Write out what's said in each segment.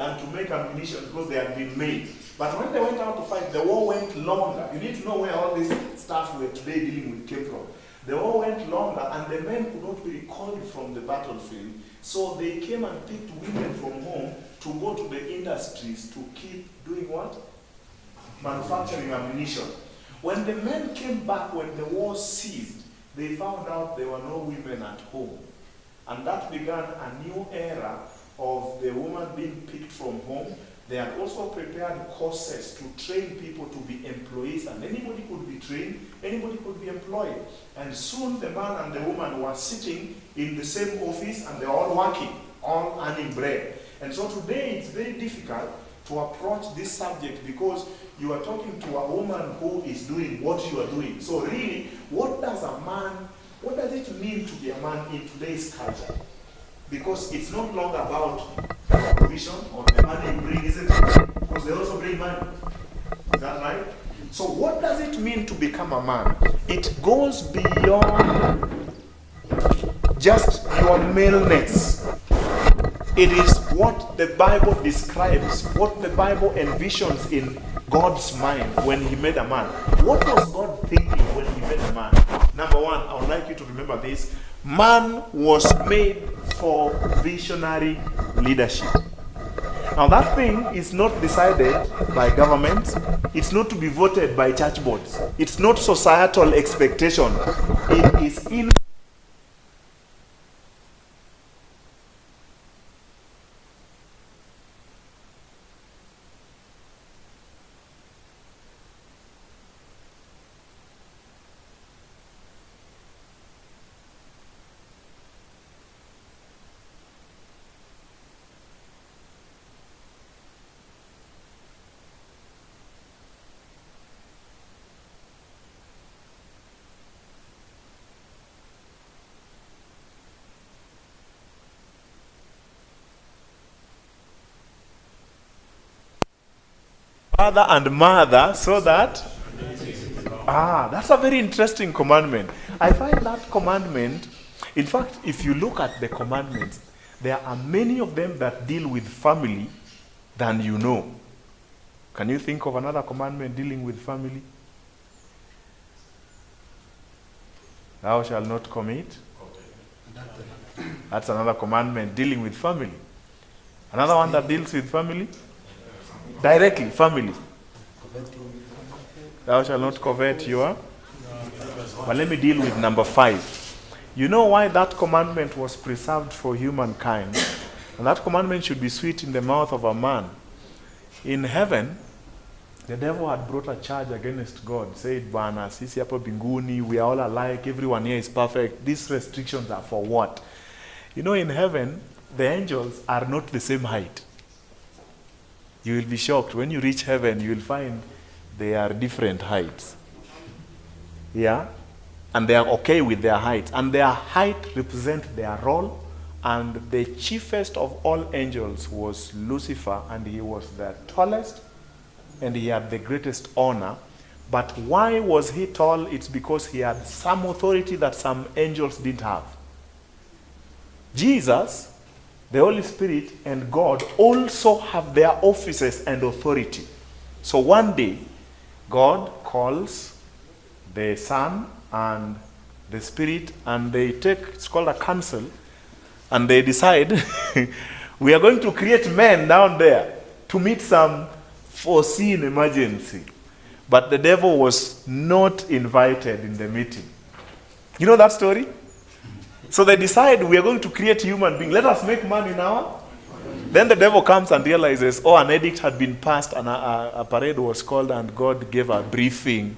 and to make ammunition because they had been made. But when they went out to fight, the war went longer. You need to know where all this stuff we're today dealing with came from. The war went longer, and the men could not be recalled from the battlefield. So they came and picked women from home to go to the industries to keep doing what? Manufacturing ammunition. When the men came back, when the war ceased, they found out there were no women at home. And that began a new era of the woman being picked from home. They had also prepared courses to train people to be employees, and anybody could be trained, anybody could be employed. And soon the man and the woman were sitting in the same office, and they're all working, all earning bread. And so today it's very difficult to approach this subject because you are talking to a woman who is doing what you are doing. So really, what does it mean to be a man in today's culture? Because it's not long about provision or the money you bring, is it? Because they also bring money. Is that right? So what does it mean to become a man? It goes beyond just your maleness. It is what the Bible describes, what the Bible envisions in God's mind when he made a man. What was God thinking when he made a man? Number one, I would like you to remember this. Man was made for visionary leadership. Now that thing is not decided by government. It's not to be voted by church boards. It's not societal expectation. It is in father and mother, so that that's a very interesting commandment. I find that commandment, in fact, if you look at the commandments, there are many of them that deal with family than you know. Can you think of another commandment dealing with family? Thou shalt not commit. That's another commandment dealing with family. Another one that deals with family? Directly, family. Thou shalt not covet your. But let me deal with number 5. You know why that commandment was preserved for humankind? And that commandment should be sweet in the mouth of a man. In heaven, the devil had brought a charge against God. Said, Bana, sisi hapo binguni, we are all alike, everyone here is perfect. These restrictions are for what? You know, in heaven, the angels are not the same height. You will be shocked. When you reach heaven, you will find they are different heights. Yeah? And they are okay with their heights. And their height represents their role. And the chiefest of all angels was Lucifer, and he was the tallest, and he had the greatest honor. But why was he tall? It's because he had some authority that some angels didn't have. Jesus, the Holy Spirit, and God also have their offices and authority. So one day, God calls the Son and the Spirit, and they take, it's called a council, and they decide, we are going to create men down there to meet some foreseen emergency. But the devil was not invited in the meeting. You know that story? So they decide, we are going to create human beings. Let us make man in our. Then the devil comes and realizes, an edict had been passed and a parade was called, and God gave a briefing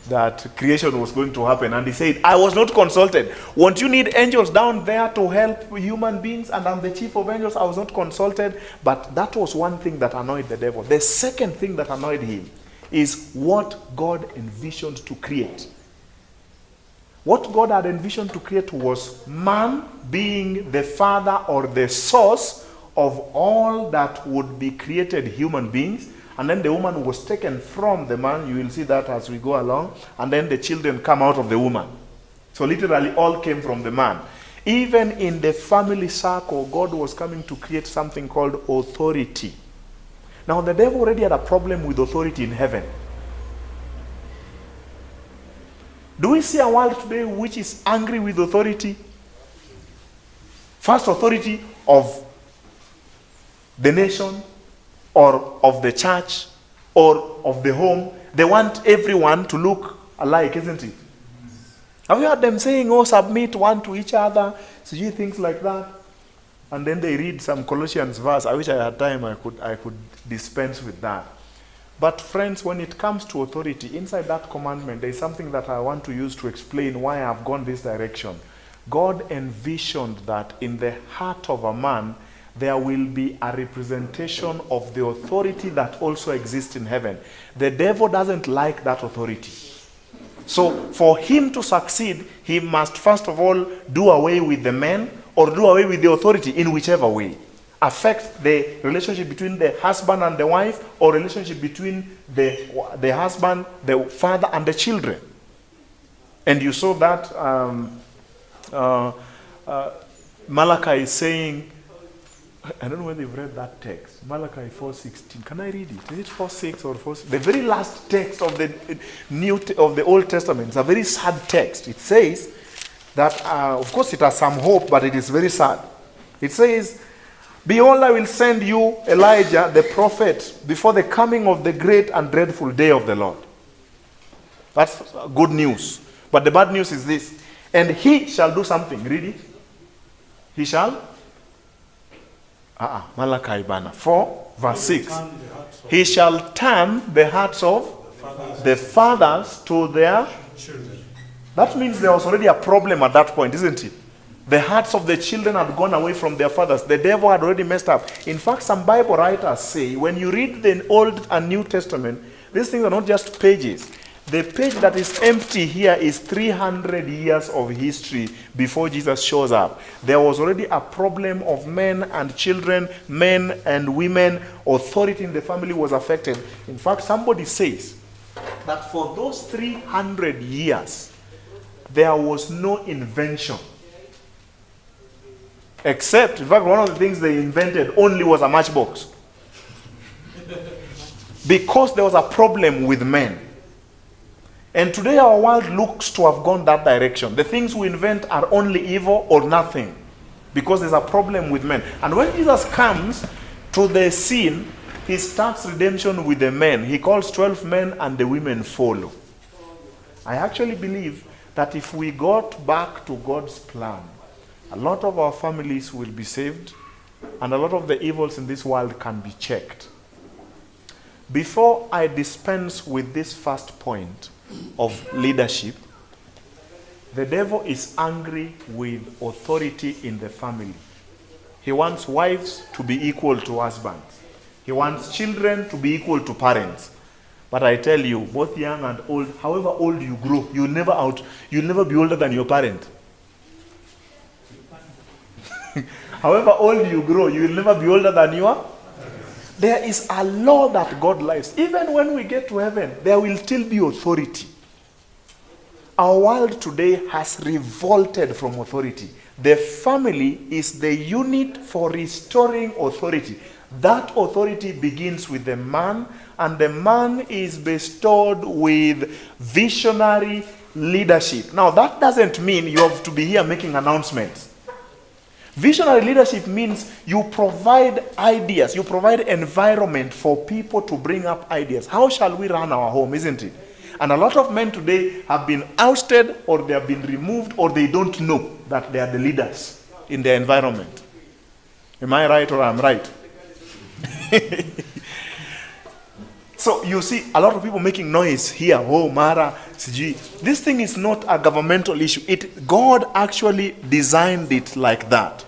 that creation was going to happen. And he said, I was not consulted. Won't you need angels down there to help human beings? And I'm the chief of angels. I was not consulted. But that was one thing that annoyed the devil. The second thing that annoyed him is what God envisioned to create. What God had envisioned to create was man being the father or the source of all that would be created human beings. And then the woman was taken from the man. You will see that as we go along. And then the children come out of the woman. So literally all came from the man. Even in the family circle, God was coming to create something called authority. Now, the devil already had a problem with authority in heaven. Do we see a world today which is angry with authority? First, authority of the nation, or of the church, or of the home. They want everyone to look alike, isn't it? Have you heard them saying, oh, submit one to each other, so you things like that? And then they read some Colossians verse. I wish I had time, I could dispense with that. But friends, when it comes to authority, inside that commandment, there is something that I want to use to explain why I've gone this direction. God envisioned that in the heart of a man, there will be a representation of the authority that also exists in heaven. The devil doesn't like that authority. So for him to succeed, he must first of all do away with the men, or do away with the authority in whichever way. Affect the relationship between the husband and the wife, or relationship between the husband, the father, and the children. And you saw that Malachi is saying, I don't know whether you've read that text, Malachi 4:16. Can I read it? Is it 4:6 or 4:6? The very last text of the Old Testament. It's a very sad text. It says that, of course, it has some hope, but it is very sad. It says, behold, I will send you Elijah the prophet before the coming of the great and dreadful day of the Lord. That's good news. But the bad news is this. And he shall do something. Read it. He shall? Malachi Bana 4 verse 6. He shall turn the hearts of the fathers to their children. That means there was already a problem at that point, isn't it? The hearts of the children had gone away from their fathers. The devil had already messed up. In fact, some Bible writers say, when you read the Old and New Testament, these things are not just pages. The page that is empty here is 300 years of history before Jesus shows up. There was already a problem of men and children, men and women. Authority in the family was affected. In fact, somebody says that for those 300 years, there was no invention. Except, in fact, one of the things they invented only was a matchbox. Because there was a problem with men. And today our world looks to have gone that direction. The things we invent are only evil or nothing. Because there's a problem with men. And when Jesus comes to the scene, he starts redemption with the men. He calls 12 men and the women follow. I actually believe that if we got back to God's plan, a lot of our families will be saved, and a lot of the evils in this world can be checked. Before I dispense with this first point of leadership, the devil is angry with authority in the family. He wants wives to be equal to husbands. He wants children to be equal to parents. But I tell you, both young and old, however old you grow, you'll never be older than your parent. However old you grow, you will never be older than you are. There is a law that God likes. Even when we get to heaven, there will still be authority. Our world today has revolted from authority. The family is the unit for restoring authority. That authority begins with the man, and the man is bestowed with visionary leadership. Now, that doesn't mean you have to be here making announcements. Visionary leadership means you provide ideas, you provide environment for people to bring up ideas. How shall we run our home, isn't it? And a lot of men today have been ousted, or they have been removed, or they don't know that they are the leaders in their environment. Am I right or I'm right? So you see a lot of people making noise here. Oh, Mara, CG. This thing is not a governmental issue. God actually designed it like that.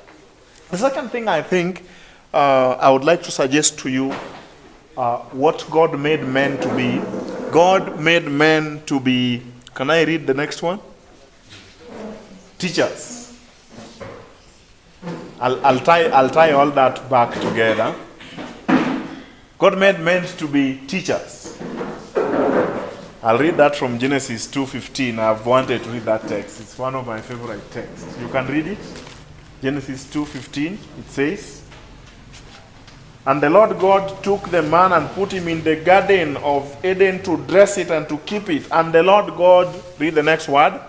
The second thing I think I would like to suggest to you, what God made men to be. God made men to be, can I read the next one? Teachers. I'll tie all that back together. God made men to be teachers. I'll read that from Genesis 2:15. I've wanted to read that text. It's one of my favorite texts. You can read it. Genesis 2:15. It says, And the Lord God took the man and put him in the garden of Eden to dress it and to keep it. And the Lord God, read the next word.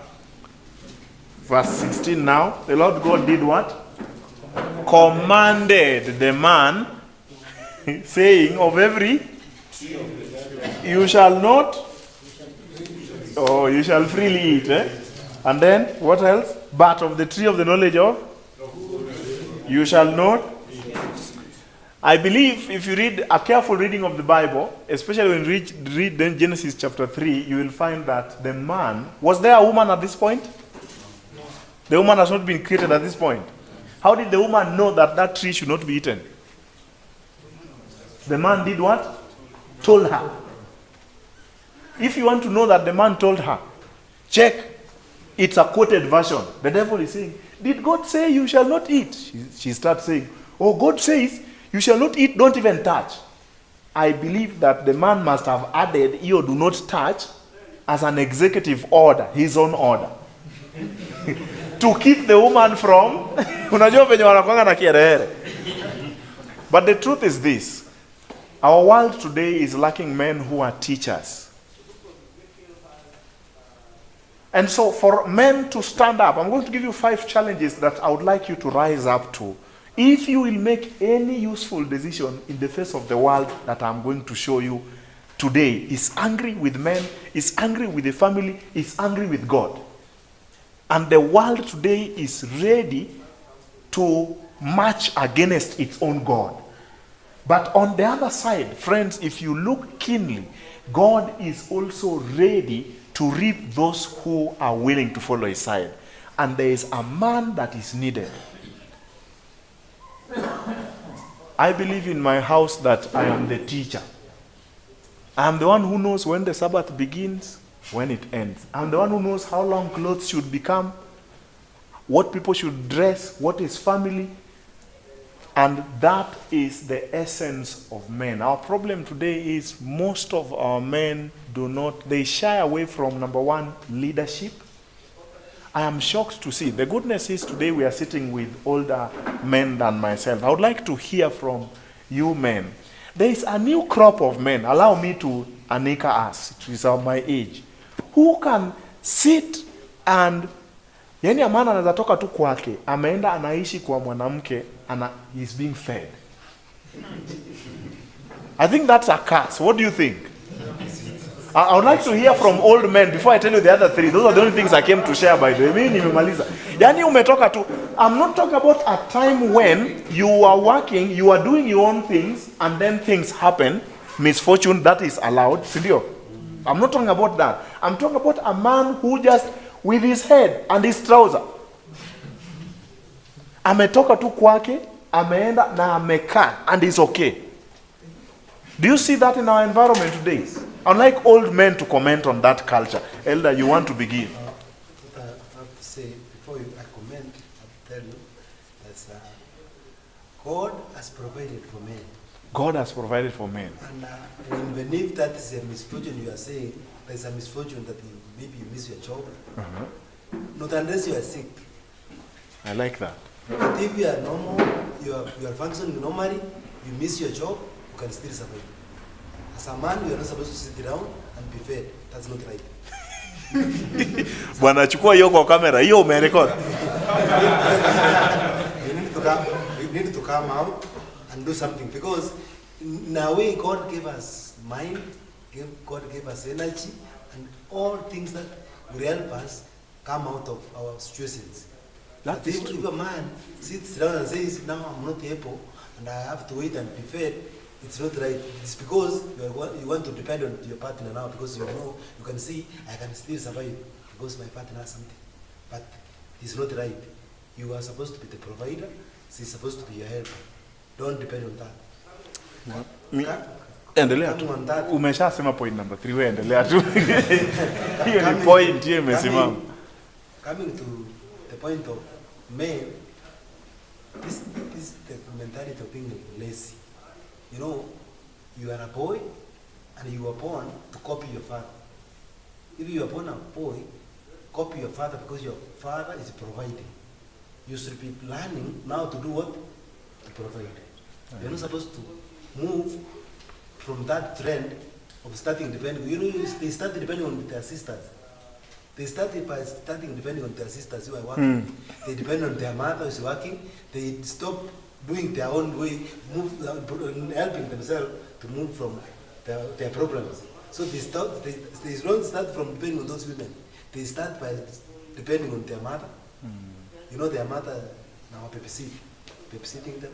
Verse 16 now. The Lord God did what? Commanded the man, saying, of every, you shall not, you shall freely eat. And then, what else? But of the tree of the knowledge of, you shall not. I believe if you read a careful reading of the Bible, especially when you read Genesis chapter 3, you will find that the man, was there a woman at this point? The woman has not been created at this point. How did the woman know that that tree should not be eaten? The man did what? Told her. If you want to know that the man told her, check. It's a quoted version. The devil is saying, did God say you shall not eat? She starts saying, oh, God says, you shall not eat, don't even touch. I believe that the man must have added, you do not touch, as an executive order, his own order. To keep the woman from, but the truth is this. Our world today is lacking men who are teachers. And so for men to stand up, I'm going to give you 5 challenges that I would like you to rise up to. If you will make any useful decision in the face of the world that I'm going to show you today, is angry with men, is angry with the family, is angry with God. And the world today is ready to march against its own God. But on the other side, friends, if you look keenly, God is also ready to reap those who are willing to follow his side. And there is a man that is needed. I believe in my house that I am the teacher. I am the one who knows when the Sabbath begins, when it ends. I'm the one who knows how long clothes should become, what people should dress, what is family. And that is the essence of men. Our problem today is most of our men they shy away from, number one, leadership. I am shocked to see. The goodness is today we are sitting with older men than myself. I would like to hear from you men. There is a new crop of men. Allow me to anika us, it is of my age, who can sit and, yani a man anaweza toka tu kwake, ameenda anaishi kwa mwanamke, he's being fed. I think that's a curse. What do you think? I would like to hear from old men before I tell you the other 3. Those are the only things I came to share, by the way. Yani umetoka tu. I'm not talking about a time when you are working, you are doing your own things, and then things happen, misfortune, that is allowed. Sindio? I'm not talking about that. I'm talking about a man who just, with his head and his trouser, ametoka tu kwake, ameenda na amekaa, and is okay. Do you see that in our environment today? I'd like old men to comment on that culture. Elder, you want to begin? What I have to say, before I comment, I'll tell you that God has provided for men. God has provided for men. And beneath that is a misfortune you are saying, there's a misfortune that maybe you miss your job. Not unless you are sick. I like that. But if you are normal, you are functioning normally, you miss your job, you can still survive. As a man, you are not supposed to sit down and be fed. That's not right. Bwana chukua hiyo kwa kamera. Hiyo umerekod. You need to come out and do something, because in a way God gave us mind, God gave us energy, and all things that will help us come out of our situations. That is true. If a man sits down and says, now I'm not able and I have to wait and be fed, it's not right. It's because you want to depend on your partner now, because you know, you can see, I can still survive because my partner has something. But it's not right. You are supposed to be the provider, she's supposed to be your helper. Don't depend on that. Endelea tu. Umeshasema point number 3, wewe endelea tu. Hiyo ni point hiyo imesimama. Coming to the point of men, this the mentality of being lazy. You know, you are a boy and you were born to copy your father. If you are born a boy, copy your father because your father is providing. You should be planning now to do what? To provide. You're not supposed to move from that trend of starting depending. You know, they started depending on their sisters. They started by starting depending on their sisters who are working. They depend on their mother who is working. They stop doing their own way, helping themselves to move from their problems. So they don't start from depending on those women. They start by depending on their mother. You know, their mother now babysitting them.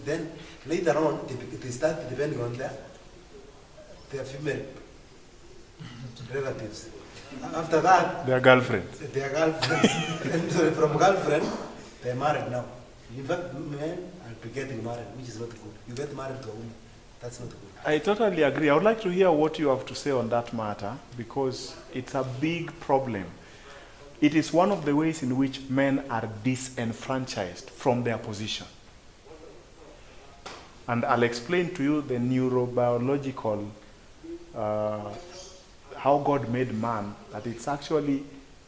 Then later on, they start depending on their female relatives. After that, Their girlfriends. And so from girlfriend, they're married now. In fact, men are getting married, which is not good. You get married to a woman, that's not good. I totally agree. I would like to hear what you have to say on that matter, because it's a big problem. It is one of the ways in which men are disenfranchised from their position. And I'll explain to you the neurobiological, how God made man, that it's actually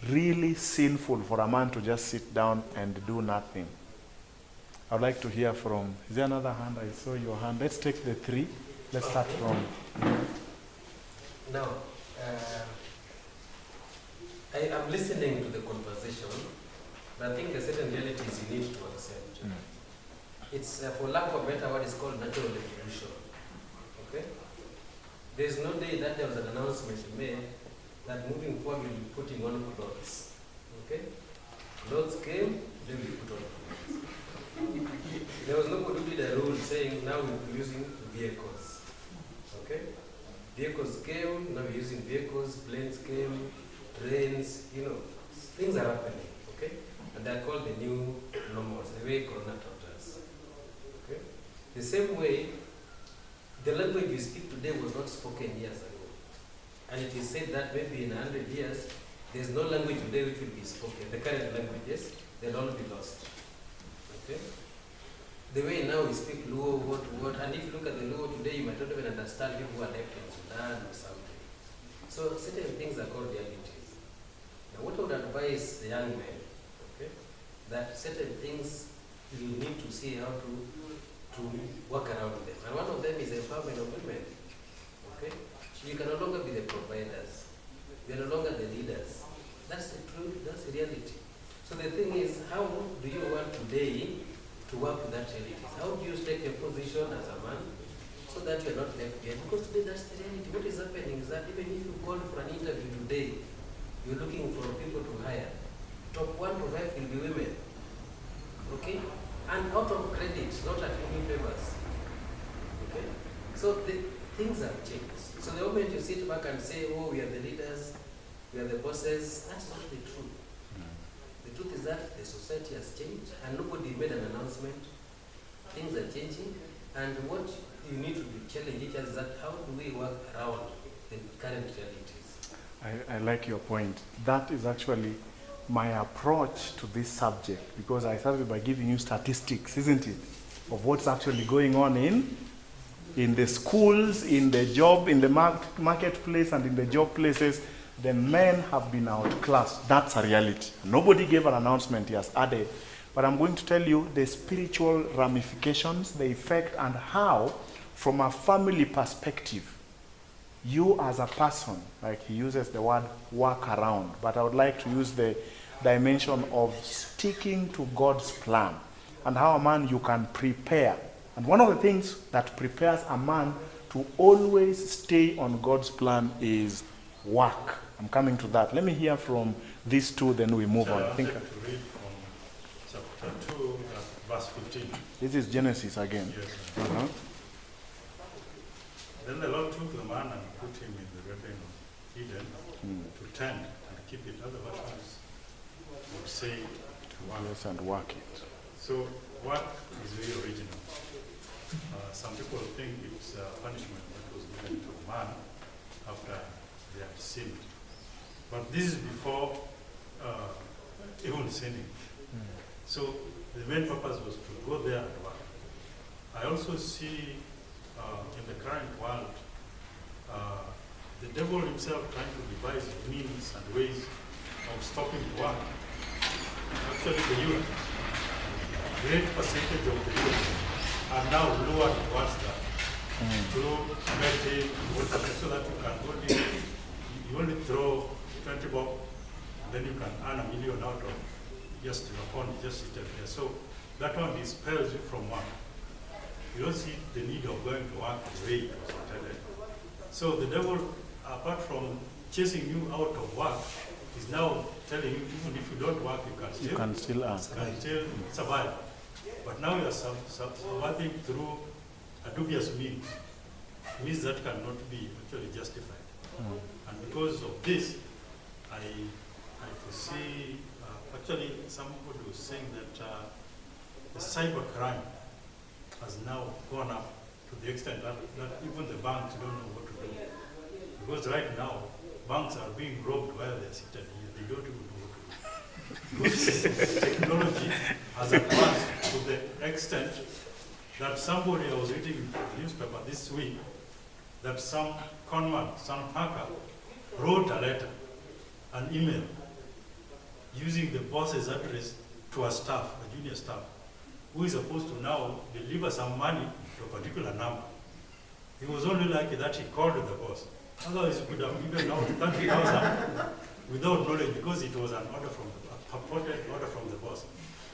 really sinful for a man to just sit down and do nothing. I would like to hear from, is there another hand? I saw your hand. Let's take the three. Let's start from. Now, I'm listening to the conversation, but I think there are certain realities you need to accept. It's, for lack of a better word, it's called natural evolution. Okay? There's no day that there was an announcement made that moving forward we'll be putting on clothes. Okay? Clothes came, then we put on clothes. There was nobody who did a rule saying now we'll be using vehicles. Okay? Vehicles came, now we're using vehicles, planes came, trains, you know, things are happening. Okay? And they're called the new normals, the way Corona taught us. Okay? The same way, the language we speak today was not spoken years ago. And it is said that maybe in 100 years, there's no language today which will be spoken. The current languages, they'll all be lost. Okay? The way now we speak Luo, what, and if you look at the Luo today, you might not even understand people who are left in Sudan or something. So certain things are called realities. Now what I would advise the young men, okay, that certain things you need to see how to work around them. And one of them is empowerment of women. Okay? You can no longer be the providers. You're no longer the leaders. That's the truth, that's the reality. So the thing is, how do you want today to work with that reality? How do you take your position as a man so that you're not left behind? Because today that's the reality. What is happening is that even if you call for an interview today, you're looking for people to hire. Top 1 to 5 will be women. Okay? And out of credit, not at any favors. Okay? So the things have changed. So the moment you sit back and say, oh, we are the leaders, we are the bosses, that's not the truth. The truth is that the society has changed and nobody made an announcement. Things are changing, and what you need to challenge each other is that how do we work around the current realities? I like your point. That is actually my approach to this subject, because I started by giving you statistics, isn't it, of what's actually going on in the schools, in the job, in the marketplace, and in the job places. The men have been outclassed. That's a reality. Nobody gave an announcement, he has added. But I'm going to tell you the spiritual ramifications, the effect, and how, from a family perspective, you as a person, like he uses the word work around, but I would like to use the dimension of sticking to God's plan, and how a man you can prepare. And one of the things that prepares a man to always stay on God's plan is work. I'm coming to that. Let me hear from these two, then we move on. I wanted to read from chapter 2, verse 15. This is Genesis again. Yes. Then the Lord took the man and put him in the garden of Eden to tend and keep it. Other versions would say to work. Yes, and work it. So work is very original. Some people think it's a punishment that was given to man after they had sinned. But this is before even sinning. So the main purpose was to go there and work. I also see in the current world, the devil himself trying to devise means and ways of stopping work. Actually, the youth, great percentage of the youth are now lowered towards that through betting, so that you can only throw 20 bob, then you can earn $1 million out of just your phone, just sit there. So that one dispels you from work. You don't see the need of going to work the way it was intended. So the devil, apart from chasing you out of work, is now telling you, even if you don't work, you can still survive. But now you are surviving through a dubious means that cannot be actually justified. And because of this, I foresee, actually somebody was saying that the cyber crime has now gone up to the extent that even the banks don't know what to do. Because right now, banks are being robbed while they're sitting here. They don't even know what to do. Because technology has advanced to the extent that somebody, I was reading in the newspaper this week, that some conman, some hacker, wrote a letter, an email, using the boss's address to a staff, a junior staff, who is supposed to now deliver some money to a particular number. He was only lucky that he called the boss. Otherwise, he could have given out 30,000 without knowledge, because it was an order from a purported order from the boss.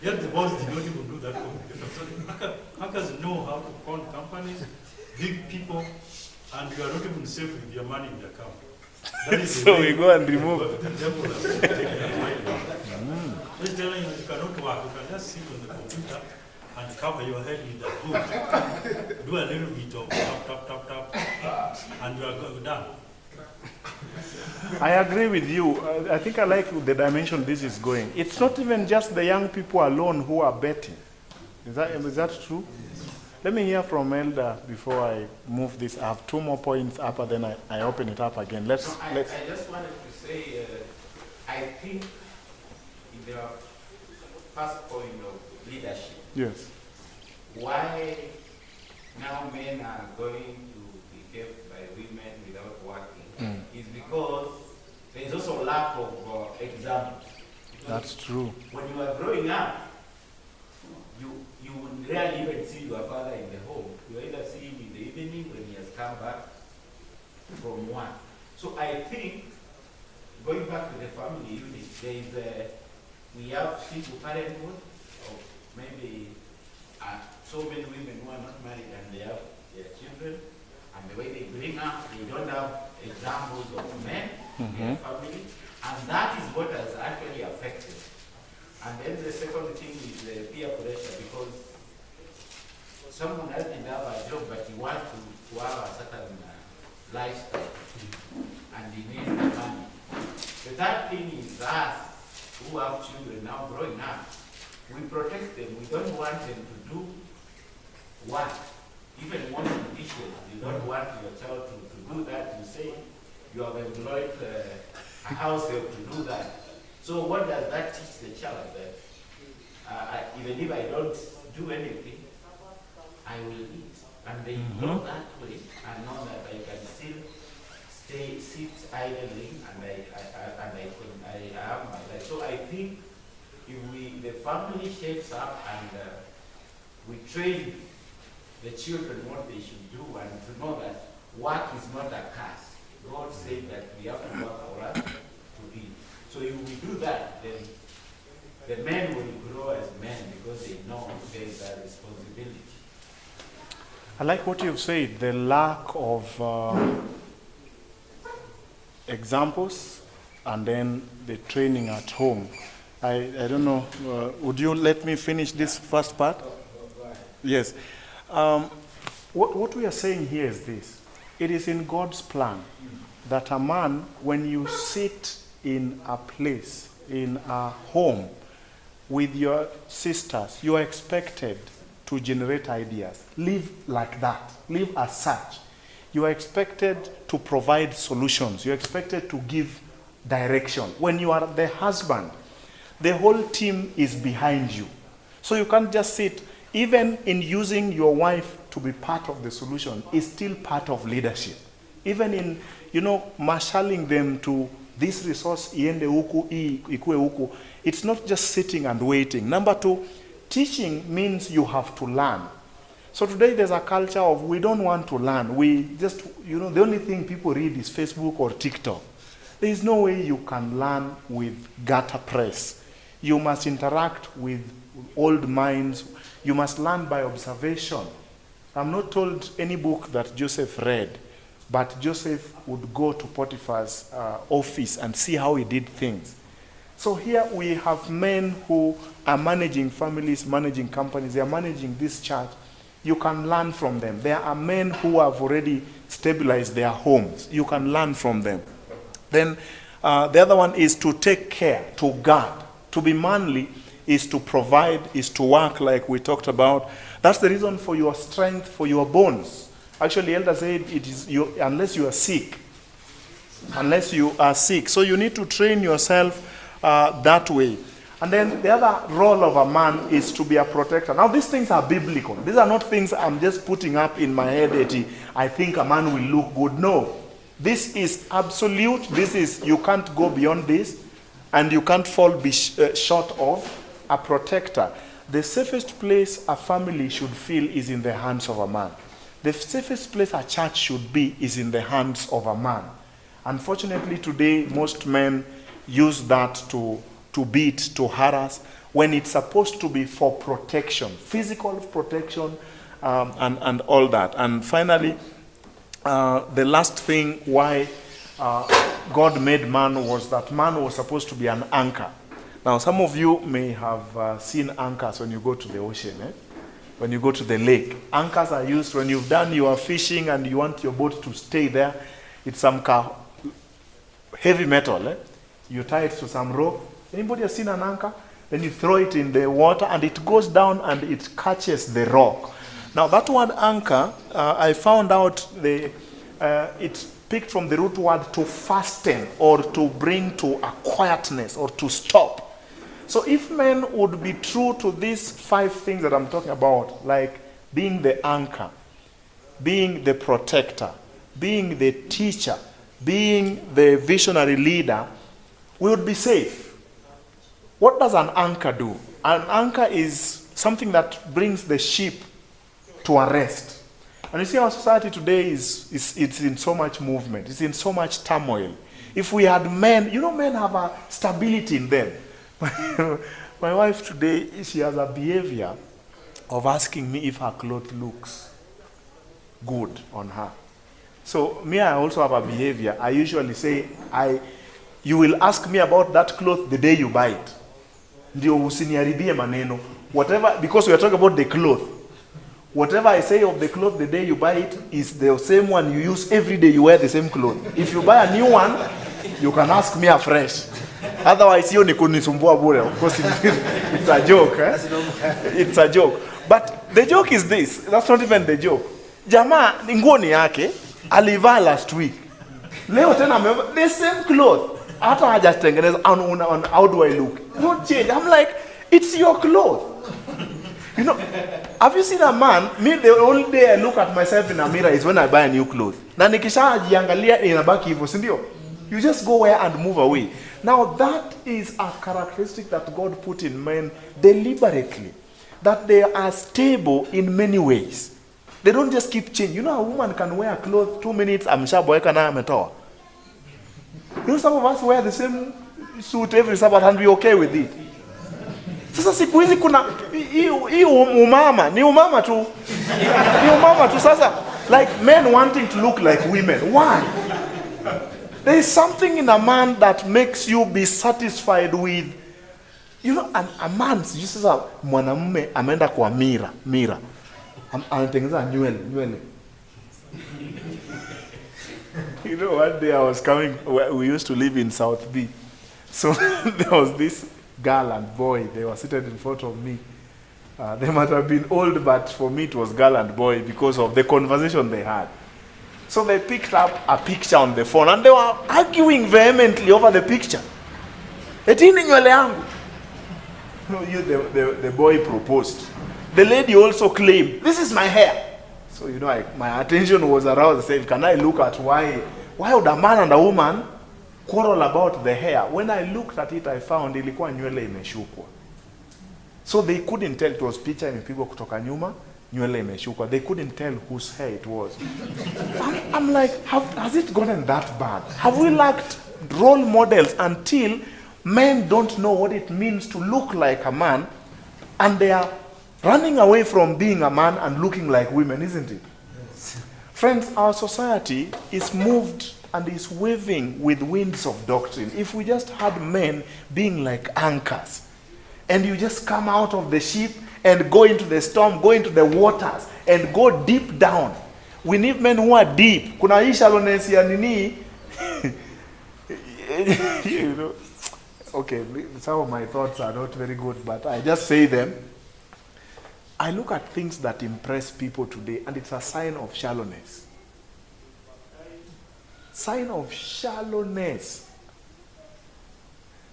Yet the boss did not even do that communication. So hackers know how to con companies, big people, and you are not even safe with your money in the account. That is So we go and remove. the devil has taken advantage. Just telling you cannot work. You can just sit on the computer and cover your head with a hood. Do a little bit of tap, and you are done. I agree with you. I think I like the dimension this is going. It's not even just the young people alone who are betting. Is that true? Let me hear from Elder before I move this. I have 2 more points up, and then I open it up again. I just wanted to say, I think in the first point of leadership, Yes. why now men are going to be kept by women without working is because there is also lack of examples. That's true. When you are growing up, you would rarely even see your father in the home. You either see him in the evening when he has come back from work. So I think, going back to the family unit, there is we have single parenthood, or maybe so many women who are not married and they have their children, and the way they bring up, they don't have examples of men in their family, and that is what has actually affected. And then the second thing is the peer pressure, because someone doesn't have a job but he wants to have a certain lifestyle and he needs the money. The third thing is us who have children now growing up. We protect them. We don't want them to do work, even washing dishes. You don't want your child to do that. You say you have employed a house help to do that. So what does that teach the child? That even if I don't do anything, I will eat. And they grow that way and know that I can still sit idling and I have my life. So I think if the family shapes up and we train the children what they should do and to know that work is not a curse. God said that we have to work for us to eat. So if we do that, then the men will grow as men because they know there is a responsibility. I like what you've said, the lack of examples and then the training at home. I don't know, would you let me finish this first part? Yes. What we are saying here is this. It is in God's plan that a man, when you sit in a place, in a home, with your sisters, you are expected to generate ideas. Live like that. Live as such. You are expected to provide solutions. You are expected to give direction. When you are the husband, the whole team is behind you. So you can't just sit. Even in using your wife to be part of the solution is still part of leadership. Even in, marshalling them to this resource, iende huku, ikue huku. It's not just sitting and waiting. Number 2, teaching means you have to learn. So today there's a culture of we don't want to learn. We just, the only thing people read is Facebook or TikTok. There is no way you can learn with gutter press. You must interact with old minds. You must learn by observation. I'm not told any book that Joseph read, but Joseph would go to Potiphar's office and see how he did things. So here we have men who are managing families, managing companies. They are managing this church. You can learn from them. There are men who have already stabilized their homes. You can learn from them. Then the other one is to take care, to guard. To be manly is to provide, is to work like we talked about. That's the reason for your strength, for your bones. Actually, Elder said it is you, unless you are sick. Unless you are sick. So you need to train yourself that way. And then the other role of a man is to be a protector. Now these things are biblical. These are not things I'm just putting up in my head that I think a man will look good. No. This is absolute. This is, you can't go beyond this. And you can't fall short of a protector. The safest place a family should feel is in the hands of a man. The safest place a church should be is in the hands of a man. Unfortunately today, most men use that to beat, to harass, when it's supposed to be for protection, physical protection, and all that. And finally, the last thing why God made man was that man was supposed to be an anchor. Now, some of you may have seen anchors when you go to the ocean, when you go to the lake. Anchors are used when you've done your fishing and you want your boat to stay there. It's some heavy metal. You tie it to some rope. Anybody has seen an anchor? Then you throw it in the water and it goes down and it catches the rock. Now that word anchor, I found out it's picked from the root word to fasten or to bring to a quietness or to stop. So if men would be true to these 5 things that I'm talking about, like being the anchor, being the protector, being the teacher, being the visionary leader, we would be safe. What does an anchor do? An anchor is something that brings the ship to a rest. And you see, our society today it's in so much movement. It's in so much turmoil. If we had men, men have a stability in them. My wife today, she has a behavior of asking me if her clothes looks good on her. So me, I also have a behavior. I usually say, you will ask me about that cloth the day you buy it. Ndio usiniharibie maneno. Whatever, because we are talking about the cloth. Whatever I say of the cloth the day you buy it is the same one you use every day you wear the same cloth. If you buy a new one, you can ask me afresh. Otherwise, you kunisumbua bure. Of course, it's a joke. It's a joke. But the joke is this. That's not even the joke. Jamaa, nguo ni yake, alivaa last week. Leo tena amevaa the same cloth. Hata hajatengeneza, how do I look? Don't change. I'm like, it's your clothes. Have you seen a man? Me, the only day I look at myself in a mirror is when I buy a new clothes. Na nikishajiangalia inabaki hivyo, si ndio? You just go where and move away. Now that is a characteristic that God put in men deliberately. That they are stable in many ways. They don't just keep changing. A woman can wear clothes 2 minutes, ameshaboeka na ametoa. Some of us wear the same suit every Sabbath and be okay with it. Sasa siku hizi kuna hii umama, ni umama tu. Ni umama tu sasa, like men wanting to look like women. Why? There is something in a man that makes you be satisfied with, a man, sasa mwanamume ameenda kwa mira. Anatengeneza nywele. One day I was coming, we used to live in South B. So there was this girl and boy, they were seated in front of me. They might have been old, but for me it was girl and boy because of the conversation they had. So they picked up a picture on the phone and they were arguing vehemently over the picture. Etini nywele yangu. The boy proposed. The lady also claimed, this is my hair. So, my attention was aroused. I said, can I look at why would a man and a woman quarrel about the hair? When I looked at it, I found ilikuwa nywele imeshukwa. So they couldn't tell it was picha imepigwa kutoka nyuma nywele imeshukwa. They couldn't tell whose hair it was. I'm like, has it gotten that bad? Have we lacked role models until men don't know what it means to look like a man, and they are running away from being a man and looking like women, isn't it? Yes. Friends, our society is moved and is waving with winds of doctrine. If we just had men being like anchors, and you just come out of the ship and go into the storm, go into the waters, and go deep down. We need men who are deep. Kuna hii shallowness ya nini? You know. Okay, some of my thoughts are not very good, but I just say them. I look at things that impress people today, and it's a sign of shallowness. Sign of shallowness.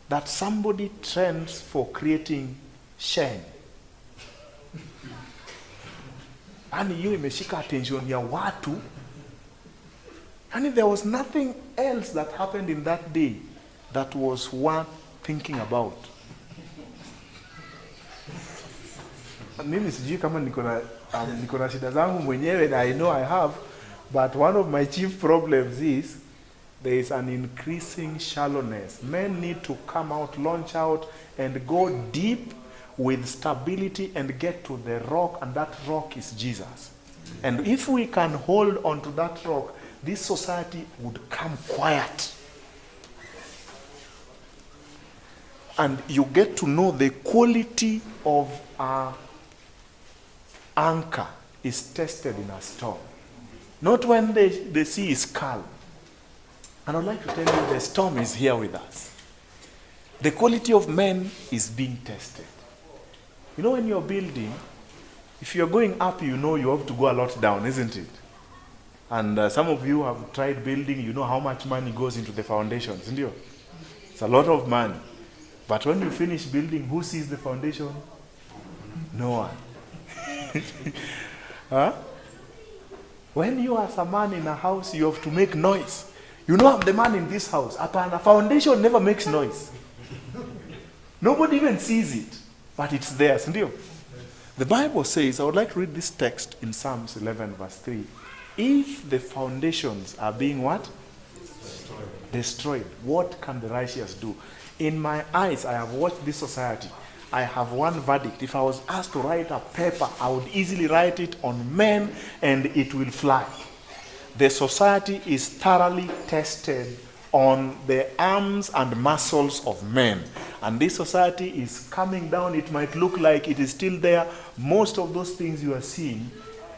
That somebody trends for creating shame. And hiyo imeshika attention ya watu. And there was nothing else that happened in that day that was worth thinking about. Mimi sijui kama niko na shida zangu mwenyewe, and I know I have, but one of my chief problems is there is an increasing shallowness. Men need to come out, launch out, and go deep with stability and get to the rock, and that rock is Jesus. And if we can hold on to that rock, this society would come quiet. And you get to know the quality of our anchor is tested in a storm. Not when the sea is calm. And I'd like to tell you, the storm is here with us. The quality of men is being tested. You know, when you're building, if you're going up, you know you have to go a lot down, isn't it? And some of you have tried building, you know how much money goes into the foundations, isn't it? It's a lot of money. But when you finish building, who sees the foundation? No one. Huh? When you are a man in a house, you have to make noise. You know, I'm the man in this house. A foundation never makes noise. Nobody even sees it, but it's there, isn't it? The Bible says, I would like to read this text in Psalms 11 verse 3. If the foundations are being what? Destroyed. What can the righteous do? In my eyes, I have watched this society. I have one verdict. If I was asked to write a paper, I would easily write it on men and it will fly. The society is thoroughly tested on the arms and muscles of men. And this society is coming down. It might look like it is still there. Most of those things you are seeing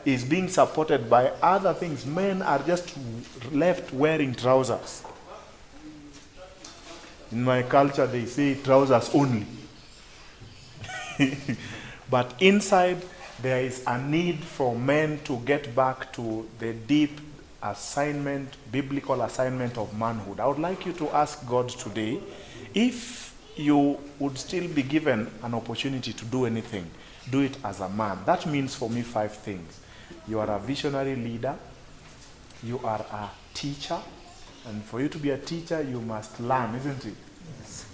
is being supported by other things. Men are just left wearing trousers. In my culture, they say trousers only. But inside, there is a need for men to get back to the deep assignment, biblical assignment of manhood. I would like you to ask God today, if you would still be given an opportunity to do anything, do it as a man. That means for me 5 things. You are a visionary leader. You are a teacher. And for you to be a teacher, you must learn, isn't it?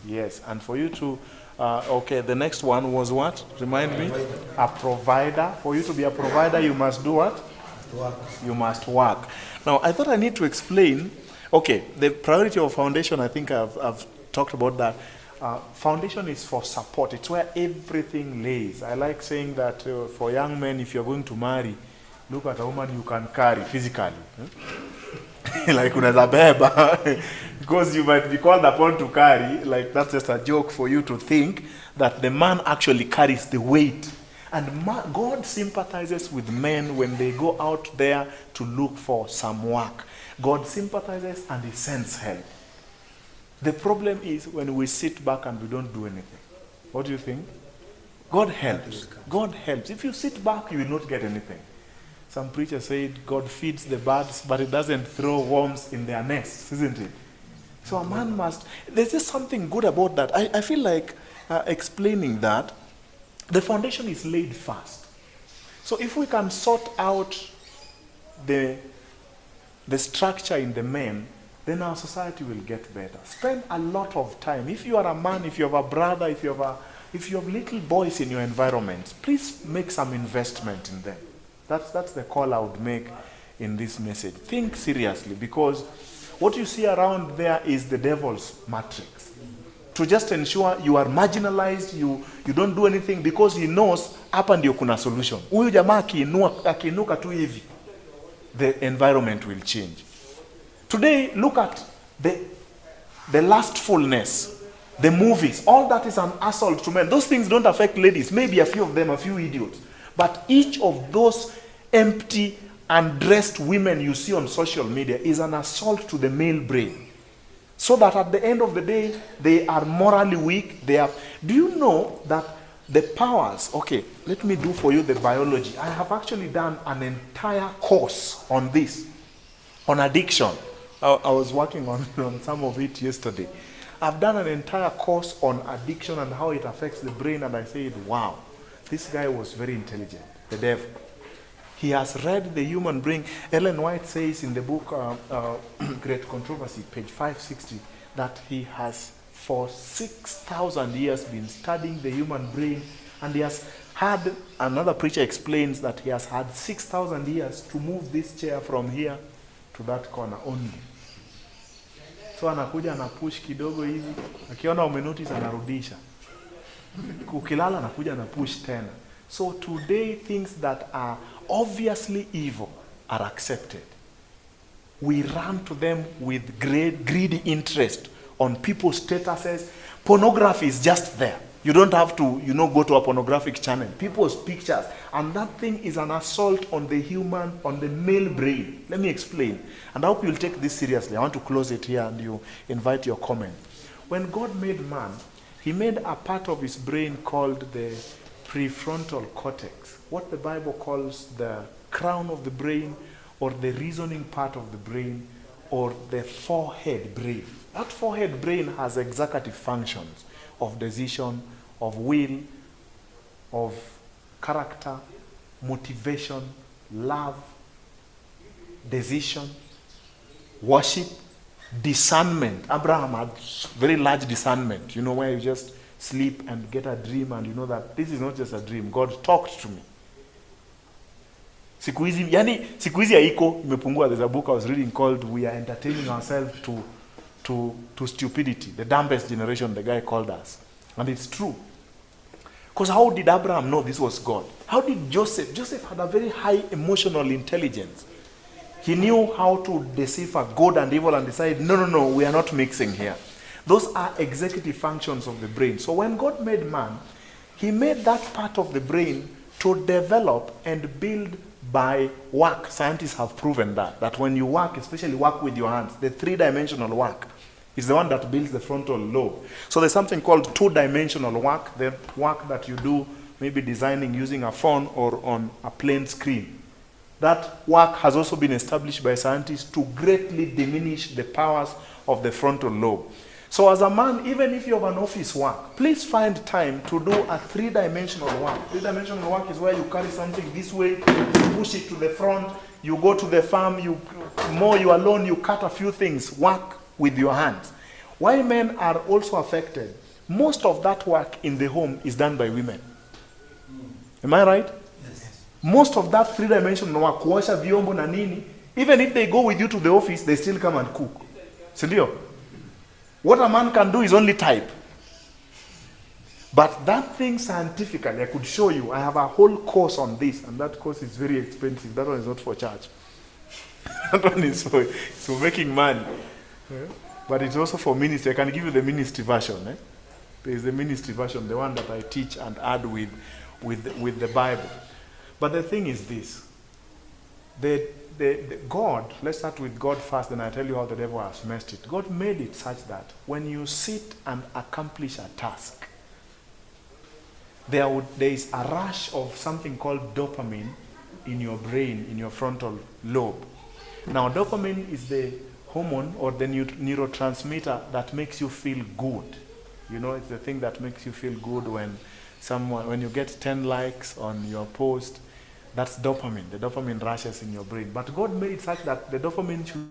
Yes. And for you to, okay, the next one was what? Remind me. A provider. For you to be a provider, you must do what? You must work. Now, I thought I need to explain. Okay, the priority of foundation, I think I've talked about that. Foundation is for support. It's where everything lays. I like saying that for young men, if you're going to marry, look at a woman you can carry physically. Like unaweza beba. Because you might be called upon to carry. Like that's just a joke for you to think that the man actually carries the weight. And God sympathizes with men when they go out there to look for some work. God sympathizes and he sends help. The problem is when we sit back and we don't do anything. What do you think? God helps. God helps. If you sit back, you will not get anything. Some preacher said God feeds the birds, but it doesn't throw worms in their nests, isn't it? So a man must, there's just something good about that. I feel like explaining that the foundation is laid first. So if we can sort out the structure in the men, then our society will get better. Spend a lot of time. If you are a man, if you have a brother, if you have little boys in your environment, please make some investment in them. That's the call I would make in this message. Think seriously, because what you see around there is the devil's matrix. To just ensure you are marginalized, you don't do anything, because he knows hapa ndio kuna solution. Huyu jamaa akiinuka tu hivi, the environment will change. Today, look at the lustfulness, the movies, all that is an assault to men. Those things don't affect ladies, maybe a few of them, a few idiots. But each of those empty, undressed women you see on social media is an assault to the male brain. So that at the end of the day, they are morally weak. Do you know that the powers, okay, let me do for you the biology. I have actually done an entire course on this, on addiction. I was working on some of it yesterday. I've done an entire course on addiction and how it affects the brain, and I said, wow, this guy was very intelligent, the devil. He has read the human brain. Ellen White says in the book Great Controversy, page 560, that he has for 6,000 years been studying the human brain, and he has had, another preacher explains that he has had 6,000 years to move this chair from here to that corner only. So anakuja anapush kidogo hivi, akiona umenotice anarudisha. Ukilala anakuja anapush tena. So today things that are obviously evil are accepted. We run to them with greedy interest on people's statuses. Pornography is just there. You don't have to, go to a pornographic channel. People's pictures. And that thing is an assault on the male brain. Let me explain. And I hope you'll take this seriously. I want to close it here and you invite your comment. When God made man, he made a part of his brain called the prefrontal cortex, what the Bible calls the crown of the brain, or the reasoning part of the brain, or the forehead brain. That forehead brain has executive functions of decision, of will, of character, motivation, love, decision, worship, discernment. Abraham had very large discernment, where you just sleep and get a dream and you know that this is not just a dream. God talked to me. Siku hizi haiko imepungua. There's a book I was reading called We Are Entertaining Ourselves to Stupidity. The dumbest generation, the guy called us. And it's true. Because how did Abraham know this was God? How did Joseph? Joseph had a very high emotional intelligence. He knew how to decipher good and evil and decide, no, we are not mixing here. Those are executive functions of the brain. So when God made man, he made that part of the brain to develop and build by work. Scientists have proven that when you work, especially work with your hands, the three-dimensional work is the one that builds the frontal lobe. So there's something called two-dimensional work, the work that you do, maybe designing using a phone or on a plain screen. That work has also been established by scientists to greatly diminish the powers of the frontal lobe. So as a man, even if you have an office work, please find time to do a three-dimensional work. Three-dimensional work is where you carry something this way, you push it to the front, you go to the farm, you mow your lawn, you cut a few things, work with your hands. Why men are also affected, most of that work in the home is done by women. Am I right? Yes. Most of that three-dimensional work, kuosha vyombo na nini, even if they go with you to the office, they still come and cook. Sindio? What a man can do is only type. But that thing scientifically, I could show you. I have a whole course on this, and that course is very expensive. That one is not for church. That one is for making money. But it's also for ministry. I can give you the ministry version. There is the ministry version, the one that I teach and add with the Bible. But the thing is this. God, let's start with God first, then I tell you how the devil has messed it. God made it such that when you sit and accomplish a task, there is a rush of something called dopamine in your brain, in your frontal lobe. Now, dopamine is the hormone or the neurotransmitter that makes you feel good. It's the thing that makes you feel good when you get 10 likes on your post. That's dopamine. The dopamine rushes in your brain. But God made it such that the dopamine should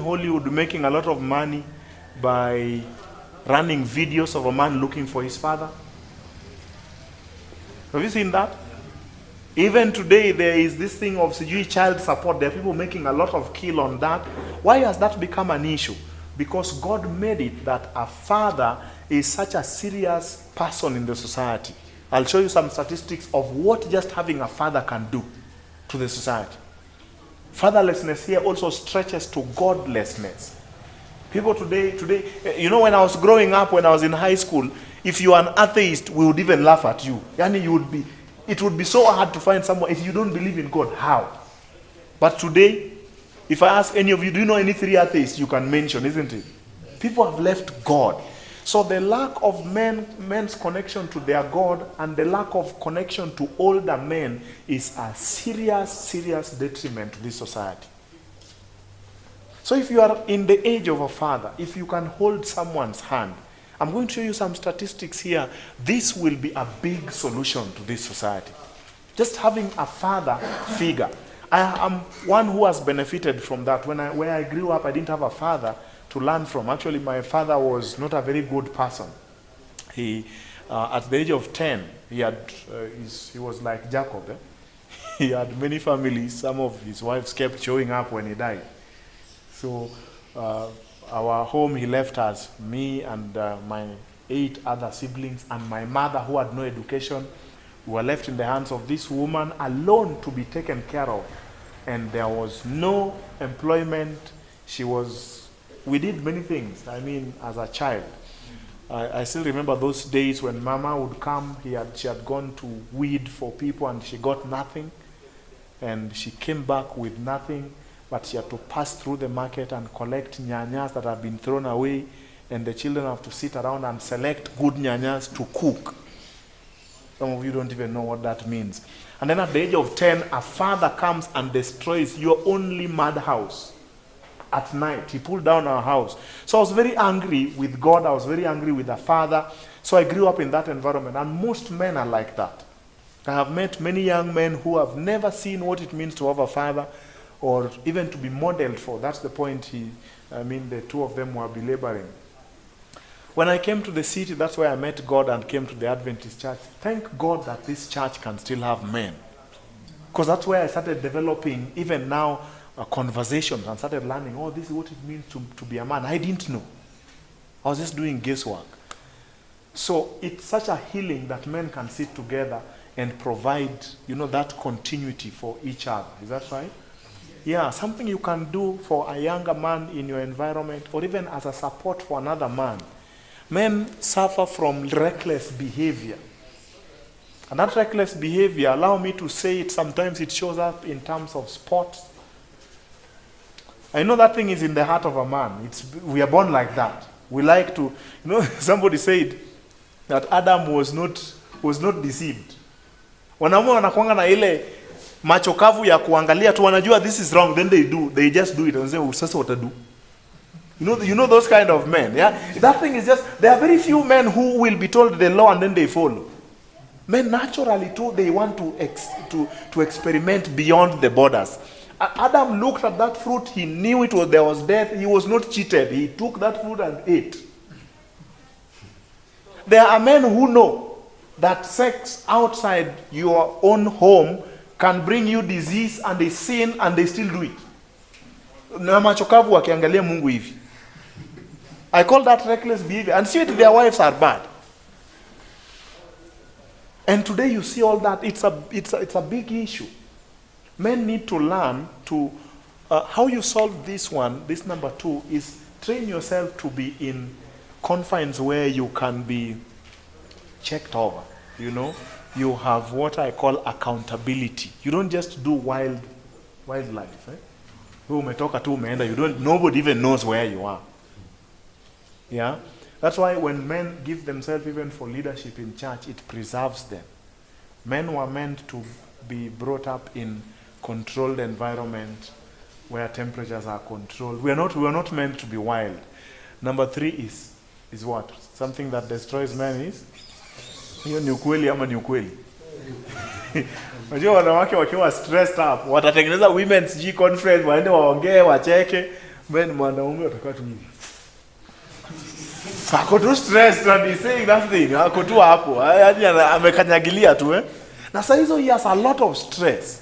Hollywood making a lot of money by running videos of a man looking for his father? Have you seen that? Even today, there is this thing of child support. There are people making a lot of kill on that. Why has that become an issue? Because God made it that a father is such a serious person in the society. I'll show you some statistics of what just having a father can do to the society. Fatherlessness here also stretches to godlessness. People today, you know, when I was growing up, when I was in high school, if you are an atheist, we would even laugh at you. It would be so hard to find someone, if you don't believe in God, how? But today, if I ask any of you, do you know any 3 atheists you can mention, isn't it? People have left God. So the lack of men's connection to their God and the lack of connection to older men is a serious, serious detriment to this society. So if you are in the age of a father, if you can hold someone's hand, I'm going to show you some statistics here. This will be a big solution to this society. Just having a father figure. I am one who has benefited from that. When I grew up, I didn't have a father to learn from. Actually, my father was not a very good person. He, at the age of 10, he was like Jacob. Eh? He had many families. Some of his wives kept showing up when he died. So our home, he left us, me and my 8 other siblings, and my mother, who had no education. We were left in the hands of this woman alone to be taken care of. And there was no employment. We did many things, as a child. I still remember those days when Mama would come. She had gone to weed for people and she got nothing. And she came back with nothing, but she had to pass through the market and collect nyanyas that have been thrown away. And the children have to sit around and select good nyanyas to cook. Some of you don't even know what that means. And then at the age of 10, a father comes and destroys your only mud house. At night, he pulled down our house. So I was very angry with God. I was very angry with the father. So I grew up in that environment. And most men are like that. I have met many young men who have never seen what it means to have a father or even to be modeled for. That's the point the 2 of them were belaboring. When I came to the city, that's where I met God and came to the Adventist church. Thank God that this church can still have men. Because that's where I started developing, even now, conversations and started learning, this is what it means to be a man. I didn't know. I was just doing guesswork. So it's such a healing that men can sit together and provide, that continuity for each other. Is that right? Yeah, something you can do for a younger man in your environment or even as a support for another man. Men suffer from reckless behavior. And that reckless behavior, allow me to say it, sometimes it shows up in terms of sports. I know that thing is in the heart of a man. We are born like that. We like to, somebody said that Adam was not deceived. Wanaume wanakuanga na ile macho kavu ya kuangalia tu, wanajua this is wrong, then they just do it and say, sasa watadu. You know those kind of men, yeah? That thing is just, there are very few men who will be told the law and then they follow. Men naturally too, they want to experiment beyond the borders. Adam looked at that fruit, he knew there was death, he was not cheated. He took that fruit and ate. There are men who know that sex outside your own home can bring you disease and they sin and they still do it. Na machokavu wakiangalia Mungu hivi. I call that reckless behavior. And see it, their wives are bad. And today you see all that. It's a big issue. Men need to learn to, how you solve this one, this number 2, is train yourself to be in confines where you can be checked over. You have what I call accountability. You don't just do wildlife. Nobody even knows where you are. Yeah? That's why when men give themselves even for leadership in church, it preserves them. Men were meant to be brought up in controlled environment where temperatures are controlled. We are not meant to be wild. Number 3 is what? Something that destroys men is? Hiyo ni ukweli ama ni ukweli? Unajua wanawake wakiwa stressed up, watatengeneza women's G conference, waende waongee, wacheke, Men mwanaume watakuwa tu hivi. Ako tu stressed and he's saying nothing. Ako tu hapo. Yaani amekanyagilia tu Na saa hizo he has a lot of stress.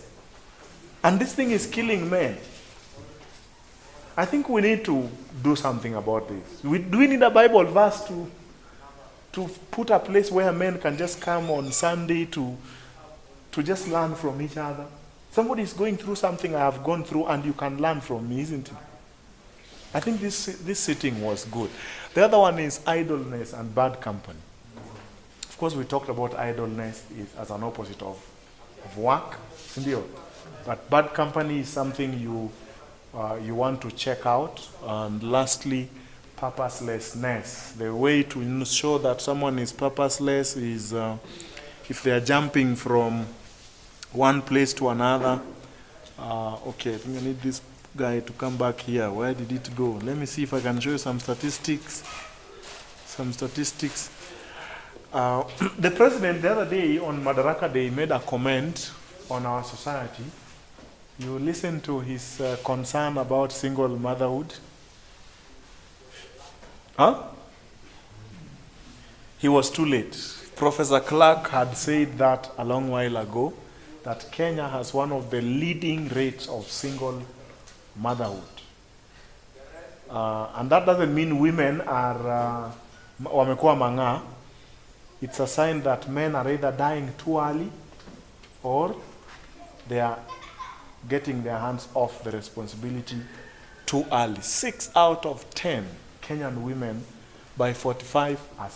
And this thing is killing men. I think we need to do something about this. Do we need a Bible verse to put a place where men can just come on Sunday to just learn from each other? Somebody is going through something I have gone through and you can learn from me, isn't it? I think this sitting was good. The other one is idleness and bad company. Of course, we talked about idleness as an opposite of work, but bad company is something you want to check out. And lastly, purposelessness. The way to show that someone is purposeless is if they are jumping from one place to another. Okay, I think I need this guy to come back here. Where did it go? Let me see if I can show you some statistics. The president the other day on Madaraka Day made a comment on our society. You listen to his concern about single motherhood. He was too late. Professor Clark had said that a long while ago, that Kenya has one of the leading rates of single motherhood. And that doesn't mean women are wamekuwa mang'aa. It's a sign that men are either dying too early or they are getting their hands off the responsibility too early. 6 out of 10 Kenyan women by 45 are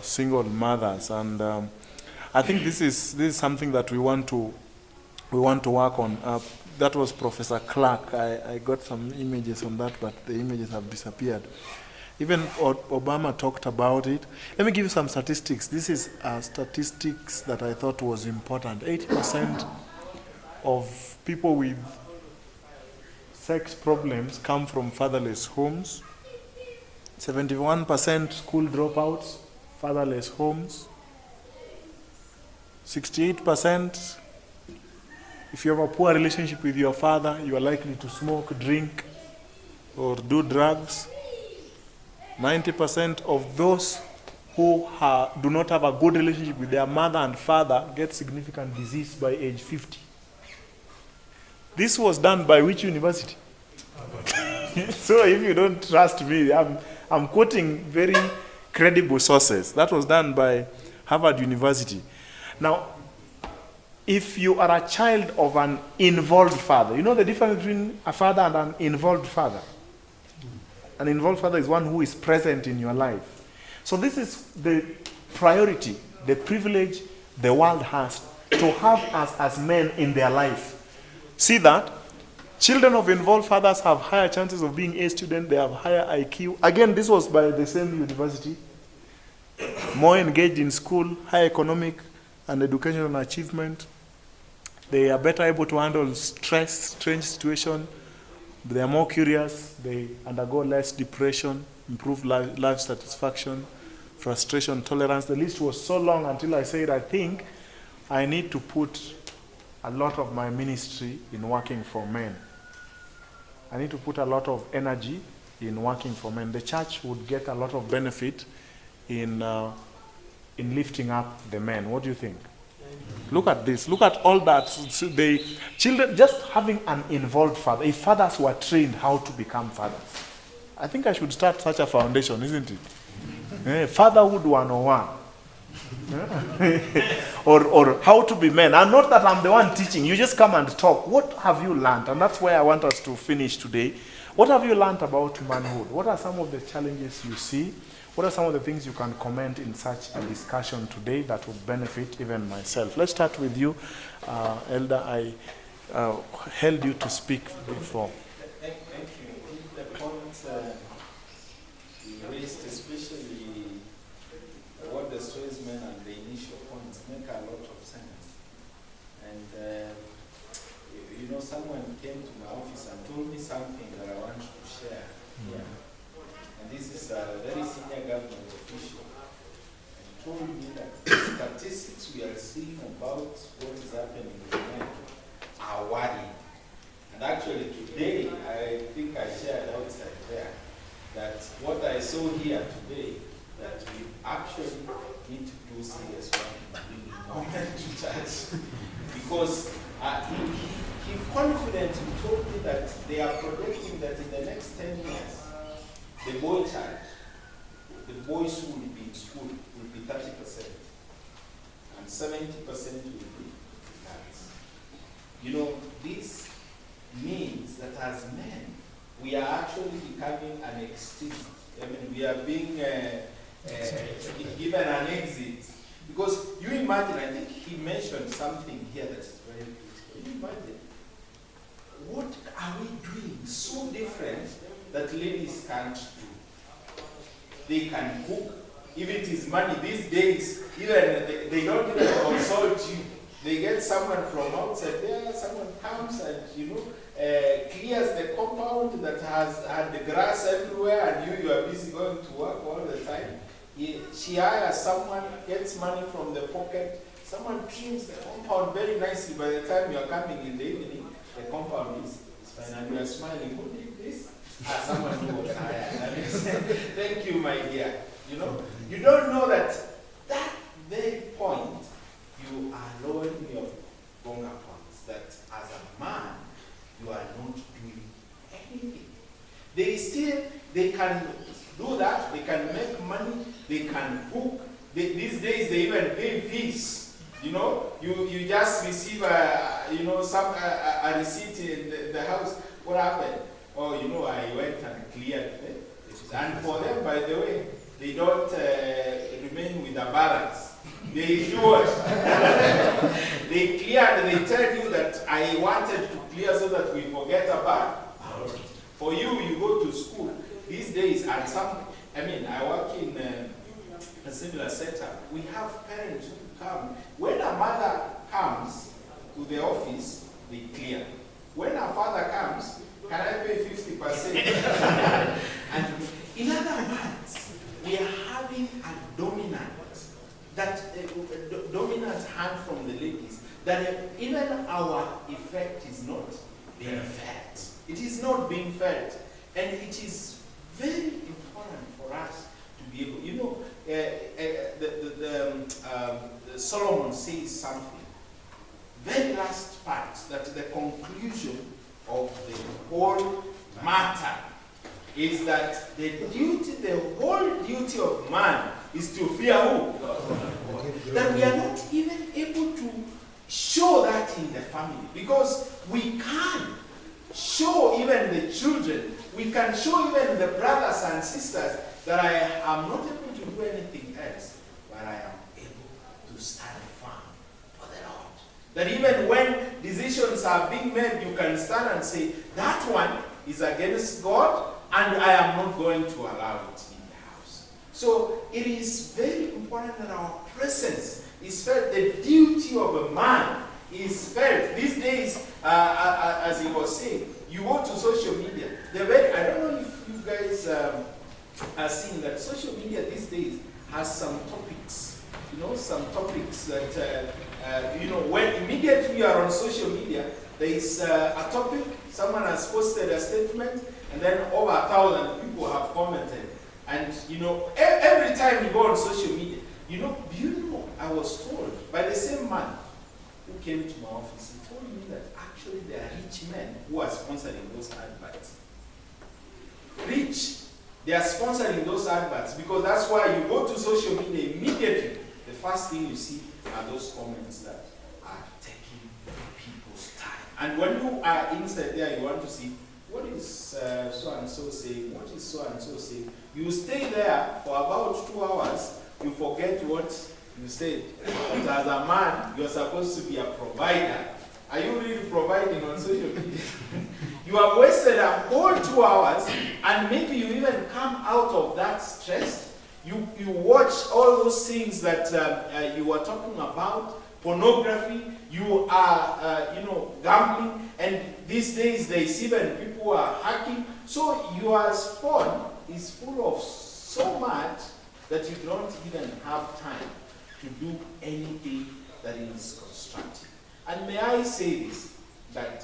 single mothers, and I think this is something that we want to work on. That was Professor Clark. I got some images on that, but the images have disappeared. Even Obama talked about it. Let me give you some statistics. This is statistics that I thought was important. 80% of people with sex problems come from fatherless homes. 71% school dropouts, fatherless homes. 68%, if you have a poor relationship with your father, you are likely to smoke, drink, or do drugs. 90% of those who do not have a good relationship with their mother and father get significant disease by age 50. This was done by which university? So if you don't trust me, I'm quoting very credible sources. That was done by Harvard University. Now, if you are a child of an involved father, you know the difference between a father and an involved father? An involved father is one who is present in your life. So this is the priority, the privilege the world has to have us as men in their life. See that? Children of involved fathers have higher chances of being A students, they have higher IQ. Again, this was by the same university. More engaged in school, higher economic and educational achievement. They are better able to handle stress, strange situation. They are more curious. They undergo less depression, improve life satisfaction, frustration, tolerance. The list was so long until I said, I think I need to put a lot of my ministry in working for men. I need to put a lot of energy in working for men. The church would get a lot of benefit in lifting up the men. What do you think? Look at this. Look at all that. The children, just having an involved father. If fathers were trained how to become fathers, I think I should start such a foundation, isn't it? Fatherhood 101. or how to be men. And not that I'm the one teaching. You just come and talk. What have you learned? And that's where I want us to finish today. What have you learned about manhood? What are some of the challenges you see? What are some of the things you can comment in such a discussion today that would benefit even myself? Let's start with you, Elder. I held you to speak before. Thank you. The points you raised, especially what the men and the initial points, make a lot of sense. And someone came to my office and told me something that I want to share here. And this is a very senior government official. And told me that the statistics we are seeing about what is happening in men are worrying. And actually today, I think I shared outside there, that what I saw here today, that we actually need to do serious work in bringing more men to church. Because he confidently told me that they are projecting that in the next 10 years, the boy child, the boys who will be in school will be 30%, and 70% will be girls. You know, this means that as men, we are actually becoming an extinct. I mean, we are being given an exit. Because you imagine, I think he mentioned something here that is very critical. You imagine, what are we doing so different that ladies can't do? They can cook. If it is money, these days, even they don't even consult you. They get someone from outside there, someone comes and, clears the compound that has had the grass everywhere, and you are busy going to work all the time. She hires someone, gets money from the pocket, someone trims the compound very nicely. By the time you are coming in the evening, the compound is fine, and you are smiling. Who did this? Someone who was hired. Thank you, my dear. You don't know that very point, you are lowering your bonga points, that as a man, you are not doing anything. They can do that, they can make money, they can cook. These days they even pay fees. You just receive a receipt in the house. What happened? Oh, I went and cleared it. And for them, by the way, they don't remain with a balance. They do what? They cleared, they tell you that I wanted to clear so that we forget about it. For you go to school. These days, I work in a similar setup. We have parents who come. When a mother comes to the office, they clear. When a father comes, can I pay 50%? And in other words, we are having a dominant hand from the ladies, that even our effect is not being felt. It is not being felt. And it is very important for us to be able, Solomon says something, very last part, that the conclusion of the whole matter is that the whole duty of man is to fear who? God. That we are not even able to show that in the family, because we can show even the children, we can show even the brothers and sisters that I am not able to do anything else, but I am able to stand firm for the Lord. That even when decisions are being made, you can stand and say, that one is against God, and I am not going to allow it in the house. So it is very important that our presence is felt. The duty of a man is felt. These days, as he was saying, you go to social media. I don't know if you guys are seeing that social media these days has some topics. Some topics that, when immediately you are on social media, there is a topic, someone has posted a statement, and then over 1,000 people have commented. And, every time you go on social media, I was told by the same man who came to my office, he told me that actually there are rich men who are sponsoring those adverts. Rich, they are sponsoring those adverts, because that's why you go to social media immediately. The first thing you see are those comments that are taking people's time. And when you are inside there, you want to see, what is so-and-so saying? What is so-and-so saying? You stay there for about 2 hours, you forget what you said. But as a man, you're supposed to be a provider. Are you really providing on social media? You have wasted a whole 2 hours, and maybe you even come out of that stress. You watch all those things that you were talking about, pornography, you are, gambling, and these days there's even people who are hacking. So your phone is full of so much that you don't even have time to do anything that is constructive. And may I say this, that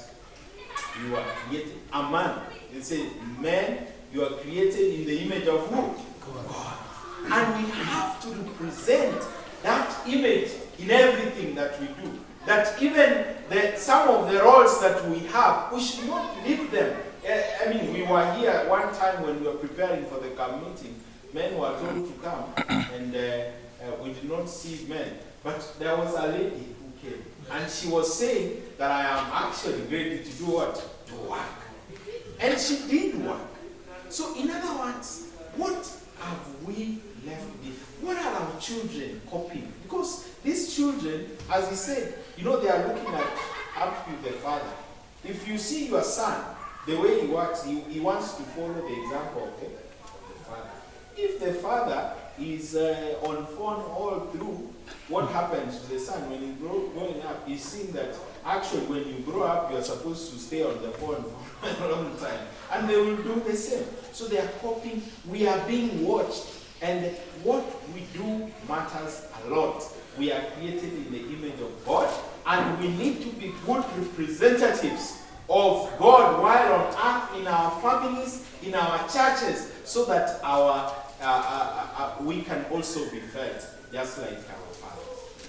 you are created. A man, it says, man, you are created in the image of who? God. And we have to represent that image in everything that we do. That even some of the roles that we have, we should not leave them. I mean, we were here one time when we were preparing for the camp meeting. Men were told to come, and we did not see men. But there was a lady who came, and she was saying that I am actually ready to do what? To work. And she did work. So in other words, what have we left with? What are our children copying? Because these children, as he said, they are looking up to the father. If you see your son, the way he works, he wants to follow the example of the father. If the father is on phone all through, what happens to the son when he's growing up? He's seeing that actually when you grow up, you're supposed to stay on the phone for a long time. And they will do the same. So they are copying. We are being watched. And what we do matters a lot. We are created in the image of God, and we need to be good representatives of God while on earth, in our families, in our churches, so that we can also be felt just like our fathers.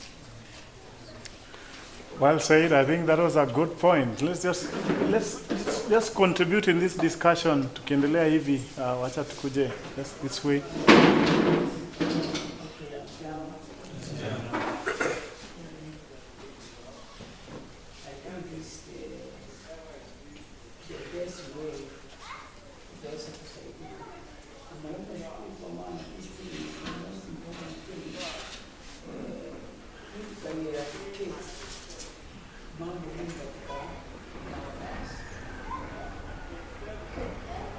Well said. I think that was a good point. Let's just contribute in this discussion. Tukiendelea hivi, wacha tukuje just this way.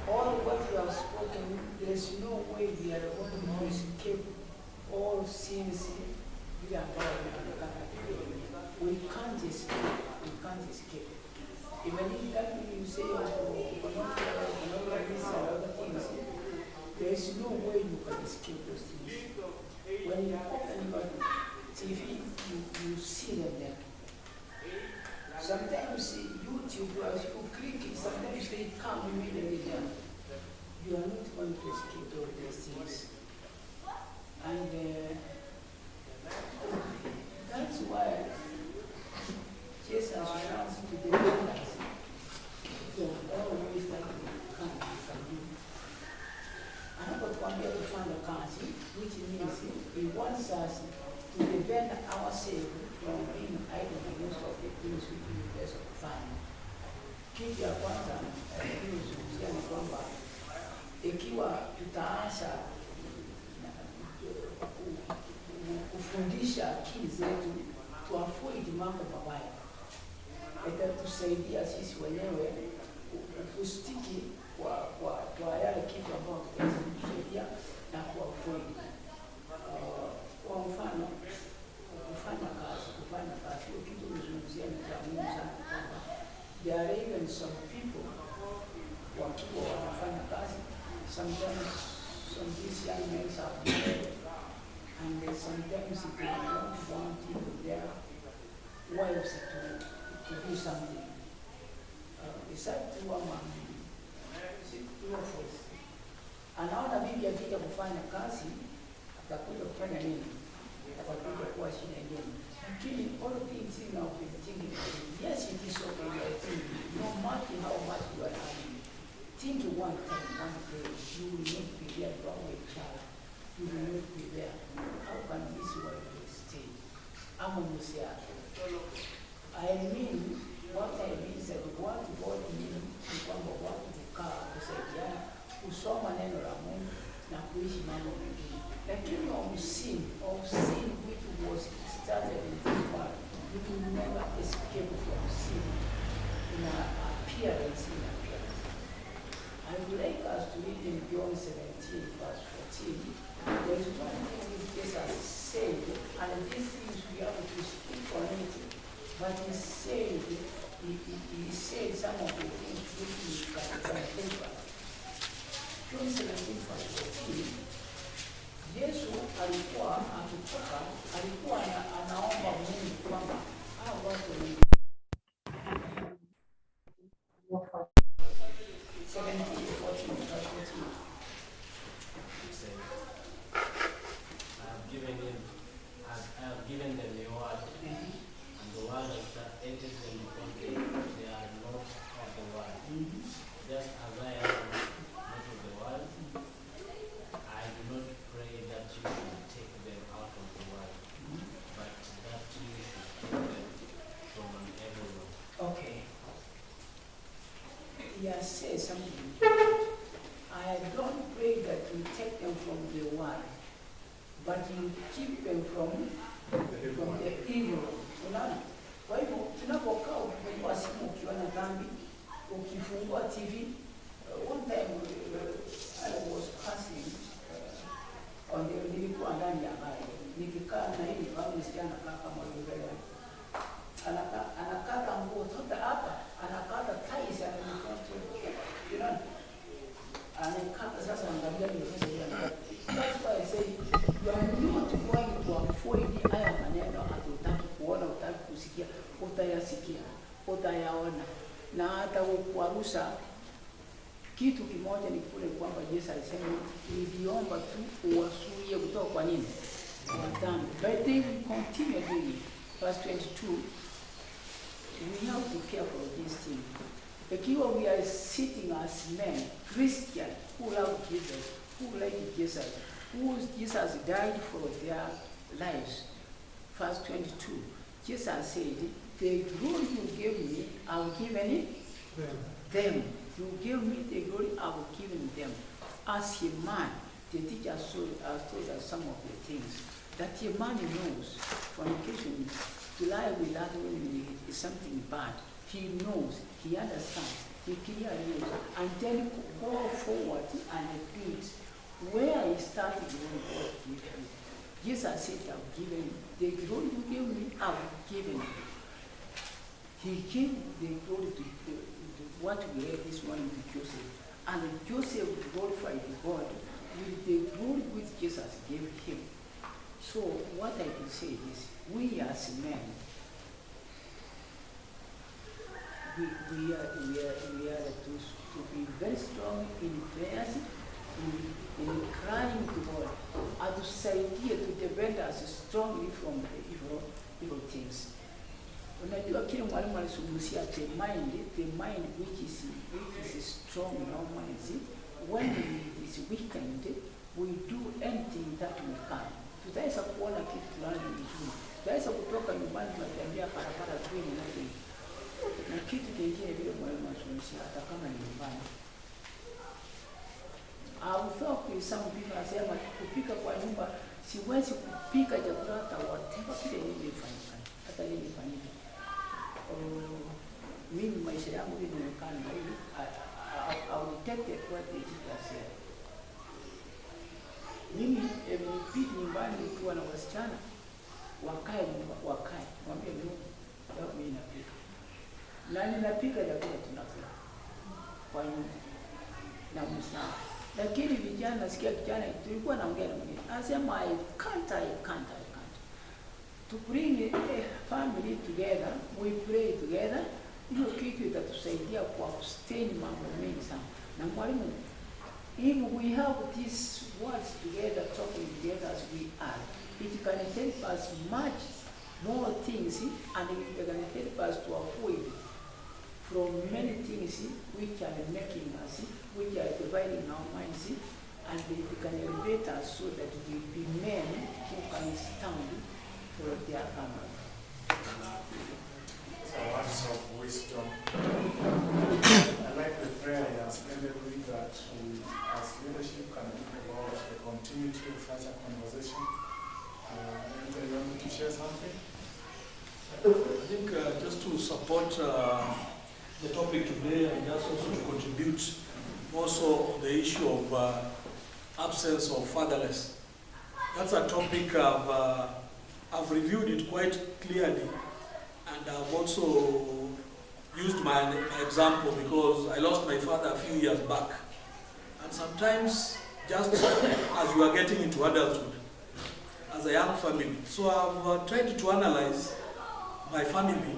All what you have spoken, there's no way we are going to escape all sins we are We can't escape. We can't escape. Even if that you say, there's no way you can escape those things. When you open your TV, you see them there. Sometimes YouTube, as you click it, sometimes they come immediately there. You are not going to escape all these things. And that's why Jesus wants to defend us from all ways that we can do. Anapotuambia kufanya kazi, which means he wants us to defend ourselves from being idle in most of the things we do best of kufanya. Kitu ya kwanza nilizungumzia ni kwamba ikiwa tutaanza kufundisha akili zetu to avoid mambo mabaya, itatusaidia sisi wenyewe kustiki kwa yale kitu ambayo kitatusaidia na kuavoid. Kwa mfano, kufanya kazi, kitu nilizungumzia ni cha muhimu sana kwamba there are even some people wakiwa wanafanya kazi, sometimes some these young men are married, and sometimes they don't want people their wives to do something. Is that true among you? Is it true or false? Anaona bibi akija kufanya kazi, atakuja kufanya nini? Atakuja kuwa shida nyingi. Lakini all things in our thinking, yes, it is okay, you are thinking, no matter how much you are having, think one time, one day, you will not be there from a child. You will not be there. How can this wife stay? I'm on the side. I mean, what I mean is that what God means ni kwamba watu kukaa kusaidiana, kusoma neno la Mungu na kuishi mambo mengine. Lakini sin which was started in this world, you will never escape from sin in appearance. I would like us to read in John 17, verse 14. There is one thing which Jesus said, and these things we have to speak on it. But he said some of the things which we can think about. John 17, verse 14. Yesu alikuwa akitoka, alikuwa anaomba Mungu kwamba hao watu 17, 14, 14. I have given them your word, and the word has created them because they are not of the world. Just as I am not of the world, I do not pray that you should take them out of the world, but that you should keep them from an evil one. Okay. Yes, say something. I don't pray that you take them from the world, but you keep them from the evil. Unaona? Kwa hivyo tunapokaa ukifungua simu ukiona dhambi, ukifungua TV, one time I was passing nilikuwa ndani ya gari nikikaa na hii bado msichana anakaa kama yule anakata nguo zote hapa, anakata ties ananifuata, anakata sasa, angalia hiyo sasa hiyo. That's why I say you are not going to avoid haya maneno hatutaki kuona, utaki kusikia, utayasikia, utayaona, na hata kuarusa. Kitu kimoja ni kule kwamba Yesu alisema niliomba tu uwasuie kutoka kwa nini? Kwa dhambi. But they will continue doing verse 22. We have to care for this thing. Ikiwa we are sitting as men, Christian, who love Jesus, who like Jesus, who Jesus died for their lives. Verse 22, Jesus said, the glory you gave me, I will give them. You gave me the glory, I will give them. As a man, the teacher told us some of the things that a man knows. Fornication, to lie with other women is something bad. He knows, he understands, he clearly knows, and then go forward and do it. Where he started when God gave him. Jesus said, I've given the glory you gave me, I've given. He gave the glory to what we read this morning to Joseph. And Joseph glorified God with the glory which Jesus gave him. So what I can say is, we as men, we are to be very strong in prayers, in crying to God, and to say to defend us strongly from the evil things. Unajua kile mwalimu alisumusia the mind which is strong in our minds, when it is weakened, we do anything that we can. Tutaweza kuona kitu fulani vizuri, tutaweza kutoka nyumbani tunatembea barabara zuri na kitu kingine vile mwalimu alisumusia, hata kama ni nyumbani. Some people asema kupika kwa nyumba, siwezi kupika chakula hata whatever kile nilifanyika, hata ile nilifanyika. Mimi maisha yangu inaonekana hivi, I will take what the teacher said. Mimi nipiti nyumbani nikiwa na wasichana, wakae, mwambie mimi napika. Na ninapika chakula tunakula kwa nyumba na msaa. Lakini vijana, nasikia kijana, tulikuwa naongea na mwingine, anasema I can't. To bring a family together, we pray together, hiyo kitu itatusaidia kwa sustain mambo mengi sana. Na mwalimu, if we have these words together, talking together as we are, it can help us much more things, and it can help us to avoid from many things which are making us, which are dividing our minds, and it can elevate us so that we be men who can stand for their family. So words of wisdom. I like the prayer he has ended with, that we as leadership can think about the continuity of such a conversation. Anita, you want me to share something? I think just to support the topic today, and just also to contribute also on the issue of absence of fatherless. That's a topic I've reviewed it quite clearly, and I've also used my example because I lost my father a few years back. And sometimes, just as you are getting into adulthood, as a young family, so I've tried to analyze my family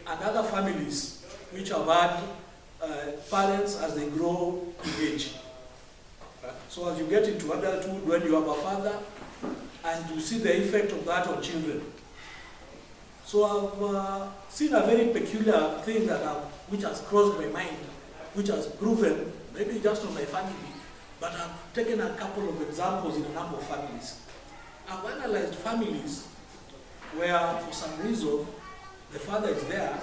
and other families which have had parents as they grow in age. So as you get into adulthood, when you have a father, and you see the effect of that on children. So I've seen a very peculiar thing which has crossed my mind, which has proven, maybe just on my family, but I've taken a couple of examples in a number of families. I've analyzed families where, for some reason, the father is there,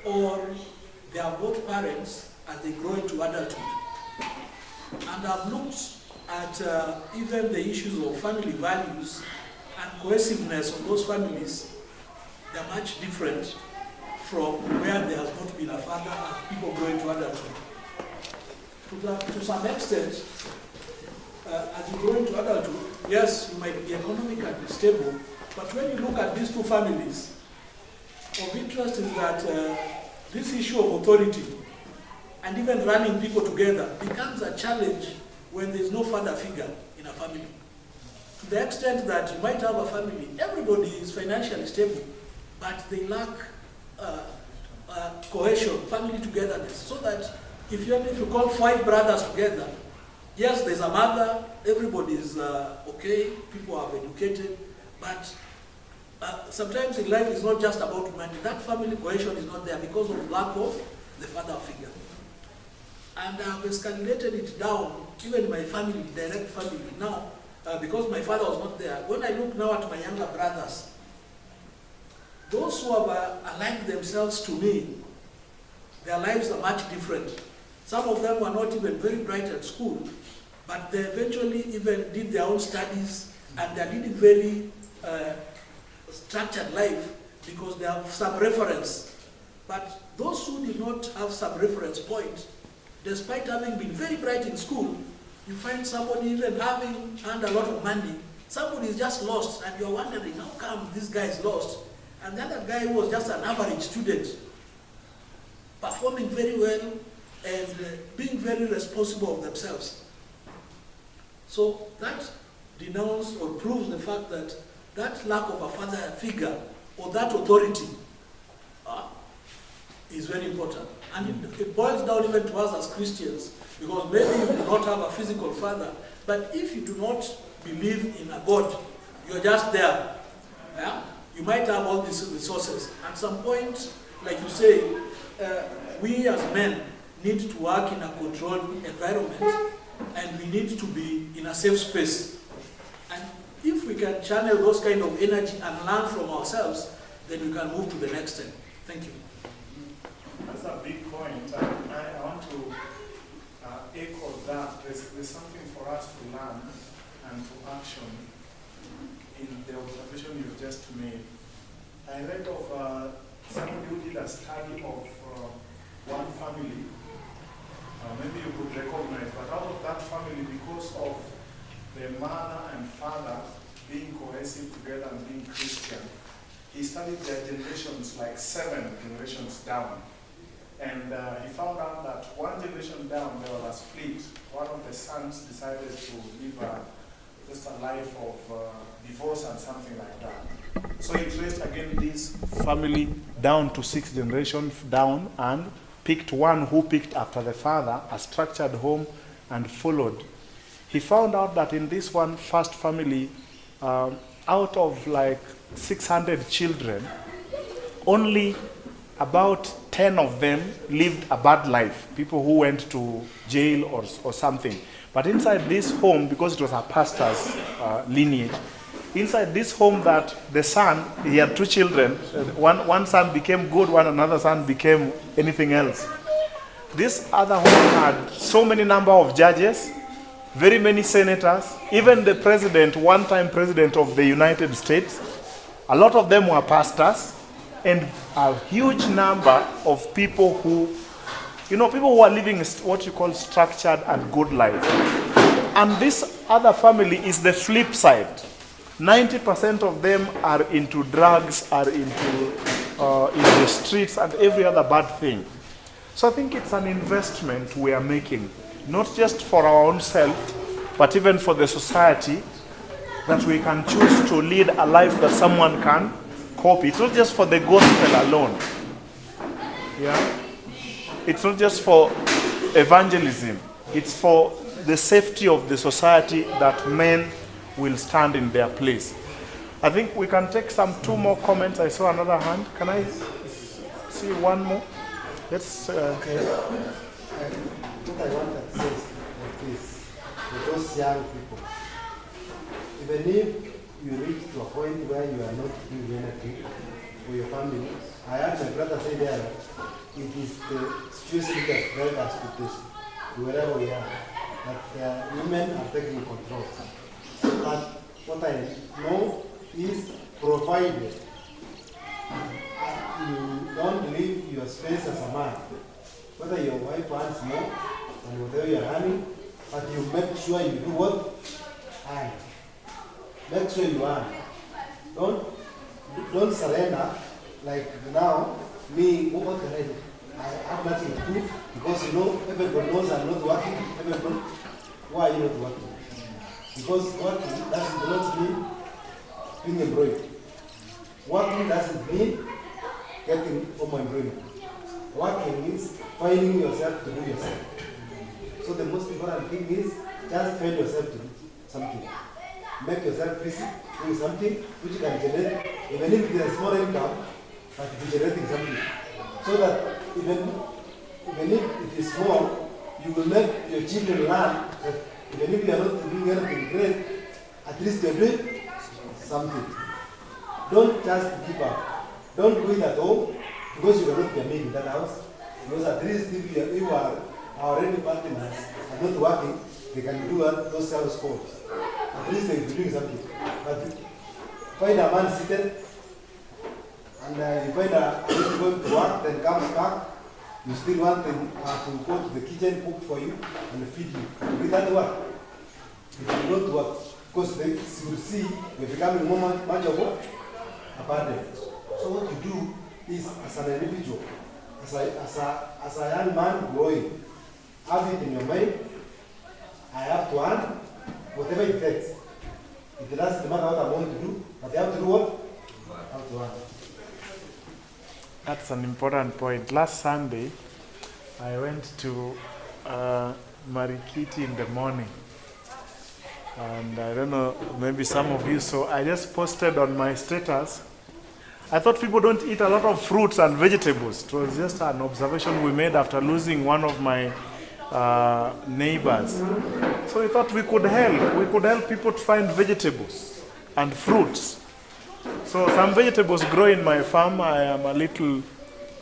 or they are both parents as they grow into adulthood. And I've looked at even the issues of family values and cohesiveness of those families. They're much different from where there has not been a father as people grow into adulthood. To some extent, as you grow into adulthood, yes, you might be economically stable, but when you look at these two families, of interest is that this issue of authority and even running people together becomes a challenge when there's no father figure in a family. To the extent that you might have a family, everybody is financially stable, but they lack cohesion, family togetherness, so that if you call 5 brothers together, yes, there's a mother, everybody is okay, people are educated, but sometimes in life it's not just about money. That family cohesion is not there because of lack of the father figure. And I've escalated it down, even in my family, direct family. Now, because my father was not there, when I look now at my younger brothers, those who have aligned themselves to me, their lives are much different. Some of them were not even very bright at school, but they eventually even did their own studies, and they're leading very structured life because they have some reference. But those who did not have some reference point, despite having been very bright in school, you find somebody even having earned a lot of money, somebody is just lost, and you're wondering, how come this guy is lost? And the other guy was just an average student, performing very well and being very responsible of themselves. So that denounces or proves the fact that that lack of a father figure or that authority is very important. And it boils down even to us as Christians, because maybe you do not have a physical father, but if you do not believe in a God, you're just there. Yeah? You might have all these resources. At some point, like you say, we as men need to work in a controlled environment, and we need to be in a safe space. And if we can channel those kind of energy and learn from ourselves, then we can move to the next step. Thank you. That's a big point. I want to echo that. There's something for us to learn and to action in the observation you've just made. I read of somebody who did a study of one family. Maybe you could recognize, but out of that family, because of the mother and father being cohesive together and being Christian, he studied their generations, like 7 generations down. And he found out that one generation down, there was a split. One of the sons decided to live just a life of divorce and something like that. So he traced again this family down to 6 generations down and picked one who picked after the father, a structured home, and followed. He found out that in this one first family, out of like 600 children, only about 10 of them lived a bad life, people who went to jail or something. But inside this home, because it was a pastor's lineage, inside this home that the son, he had 2 children, one son became good, another son became anything else. This other home had so many number of judges, very many senators, even the president, one-time president of the United States, a lot of them were pastors, and a huge number of people who, people who are living what you call structured and good life. And this other family is the flip side. 90% of them are into drugs, are into in the streets and every other bad thing. So I think it's an investment we are making, not just for our own self, but even for the society, that we can choose to lead a life that someone can copy. It's not just for the gospel alone. Yeah? it's not just for evangelism, it's for the safety of the society that men will stand in their place. I think we can take two more comments. I saw another hand. Can I see one more? Let's. Okay. What I want to say is like this: for those young people, even if you reach to a point where you are not doing anything for your family, I heard my brother say there, it is the situation that led us to this, to wherever we are, that women are taking control. But what I know is provided you don't leave your space as a man, whether your wife wants more and whatever you're earning, but you make sure you do what? Earn. Make sure you earn. Don't surrender. Like now, me, what can I do? I have nothing to do because everybody knows I'm not working. Everybody, why are you not working? Because working doesn't not mean being employed. Working doesn't mean getting home employment. Working means finding yourself to do yourself. So the most important thing is just find yourself to do something. Make yourself busy doing something which can generate, even if it is a small income, but it is generating something. So that even if it is small, you will make your children learn that even if you are not doing anything great, at least you are doing something. Don't just give up. Don't do it at home because you cannot be a maid in that house. Because at least if you are already partners and not working, they can do those house chores. At least they will be doing something. But find a man seated and you find a lady going to work, then comes back, you still want them to go to the kitchen, cook for you, and feed you. Will that work? It will not work. Because they will see you're becoming much of what? A burden. So what you do is, as an individual, as a young man growing, have it in your mind, I have to earn whatever it takes. It doesn't matter what I'm going to do, but you have to do what? I have to earn. That's an important point. Last Sunday, I went to Marikiti in the morning. And I don't know, maybe some of you saw, I just posted on my status. I thought people don't eat a lot of fruits and vegetables. It was just an observation we made after losing one of my neighbors. So we thought we could help. We could help people to find vegetables and fruits. So some vegetables grow in my farm. I am a little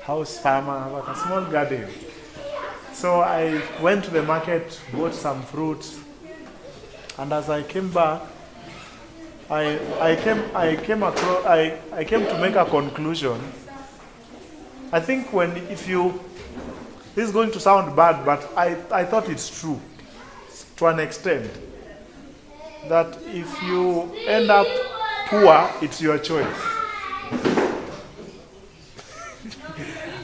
house farmer, I have a small garden. So I went to the market, bought some fruits, and as I came back, I came to make a conclusion. I think this is going to sound bad, but I thought it's true to an extent, that if you end up poor, it's your choice.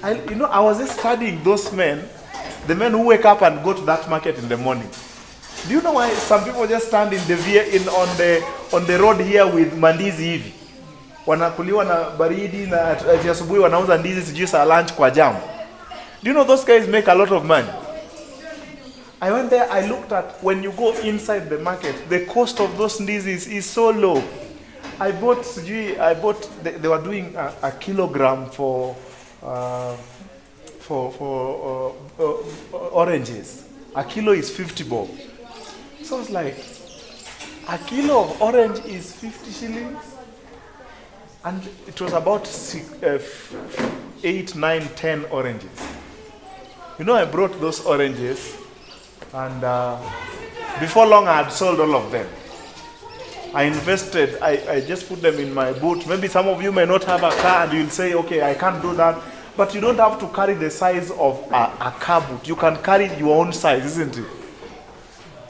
I was just studying those men, the men who wake up and go to that market in the morning. Do you know why some people just stand on the road here with mandizi hivi? Wanakuliwa na baridi na asubuhi wanauza ndizi sijui saa lunch kwa jam. Do you know those guys make a lot of money? I went there, I looked at, when you go inside the market, the cost of those ndizis is so low. They were doing a kilogram for oranges. A kilo is 50 bob. So I was like, a kilo of orange is 50 shillings? And it was about 8, 9, 10 oranges. I brought those oranges, and before long I had sold all of them. I invested, I just put them in my boot. Maybe some of you may not have a car and you'll say, okay, I can't do that. But you don't have to carry the size of a car boot. You can carry your own size, isn't it?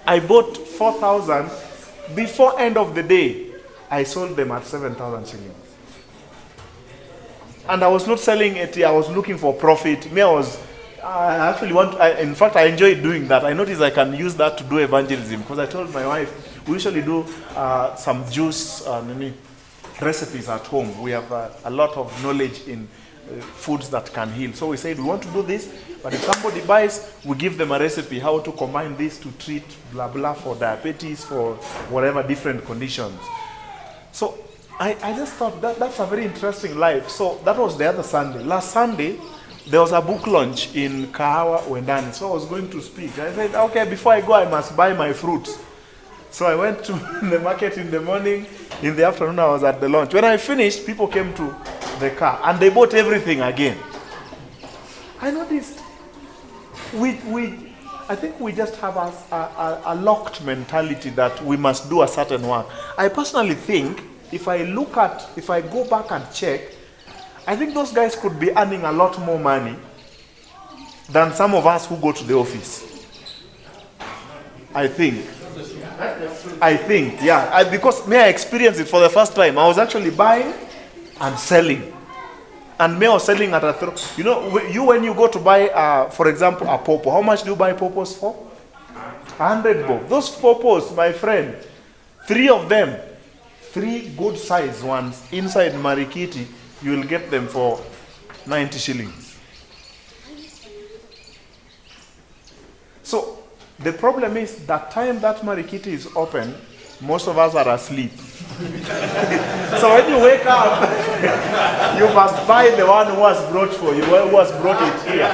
I bought 4,000. Before end of the day, I sold them at 7,000 shillings. And I was not selling it, I was looking for profit. In fact, I enjoy doing that. I noticed I can use that to do evangelism, because I told my wife, we usually do some juice recipes at home. We have a lot of knowledge in foods that can heal. So we said we want to do this, but if somebody buys, we give them a recipe how to combine this to treat blah blah for diabetes, for whatever different conditions. So I just thought that's a very interesting life. So that was the other Sunday. Last Sunday, there was a book launch in Kahawa Wendani. So I was going to speak. I said, okay, before I go, I must buy my fruits. So I went to the market in the morning. In the afternoon, I was at the launch. When I finished, people came to the car and they bought everything again. I noticed I think we just have a locked mentality that we must do a certain work. I personally think if I go back and check, I think those guys could be earning a lot more money than some of us who go to the office. I think, yeah. Because I experienced it for the first time. I was actually buying and selling. And I was selling at a you know, when you go to buy, for example, a pawpaw, how much do you buy pawpaws for? 100 bob. Those pawpaws, my friend, 3 of them, 3 good size ones inside Marikiti, you will get them for 90 shillings. So the problem is that time that Marikiti is open, most of us are asleep. So when you wake up, you must buy the one who was brought for you, who has brought it here.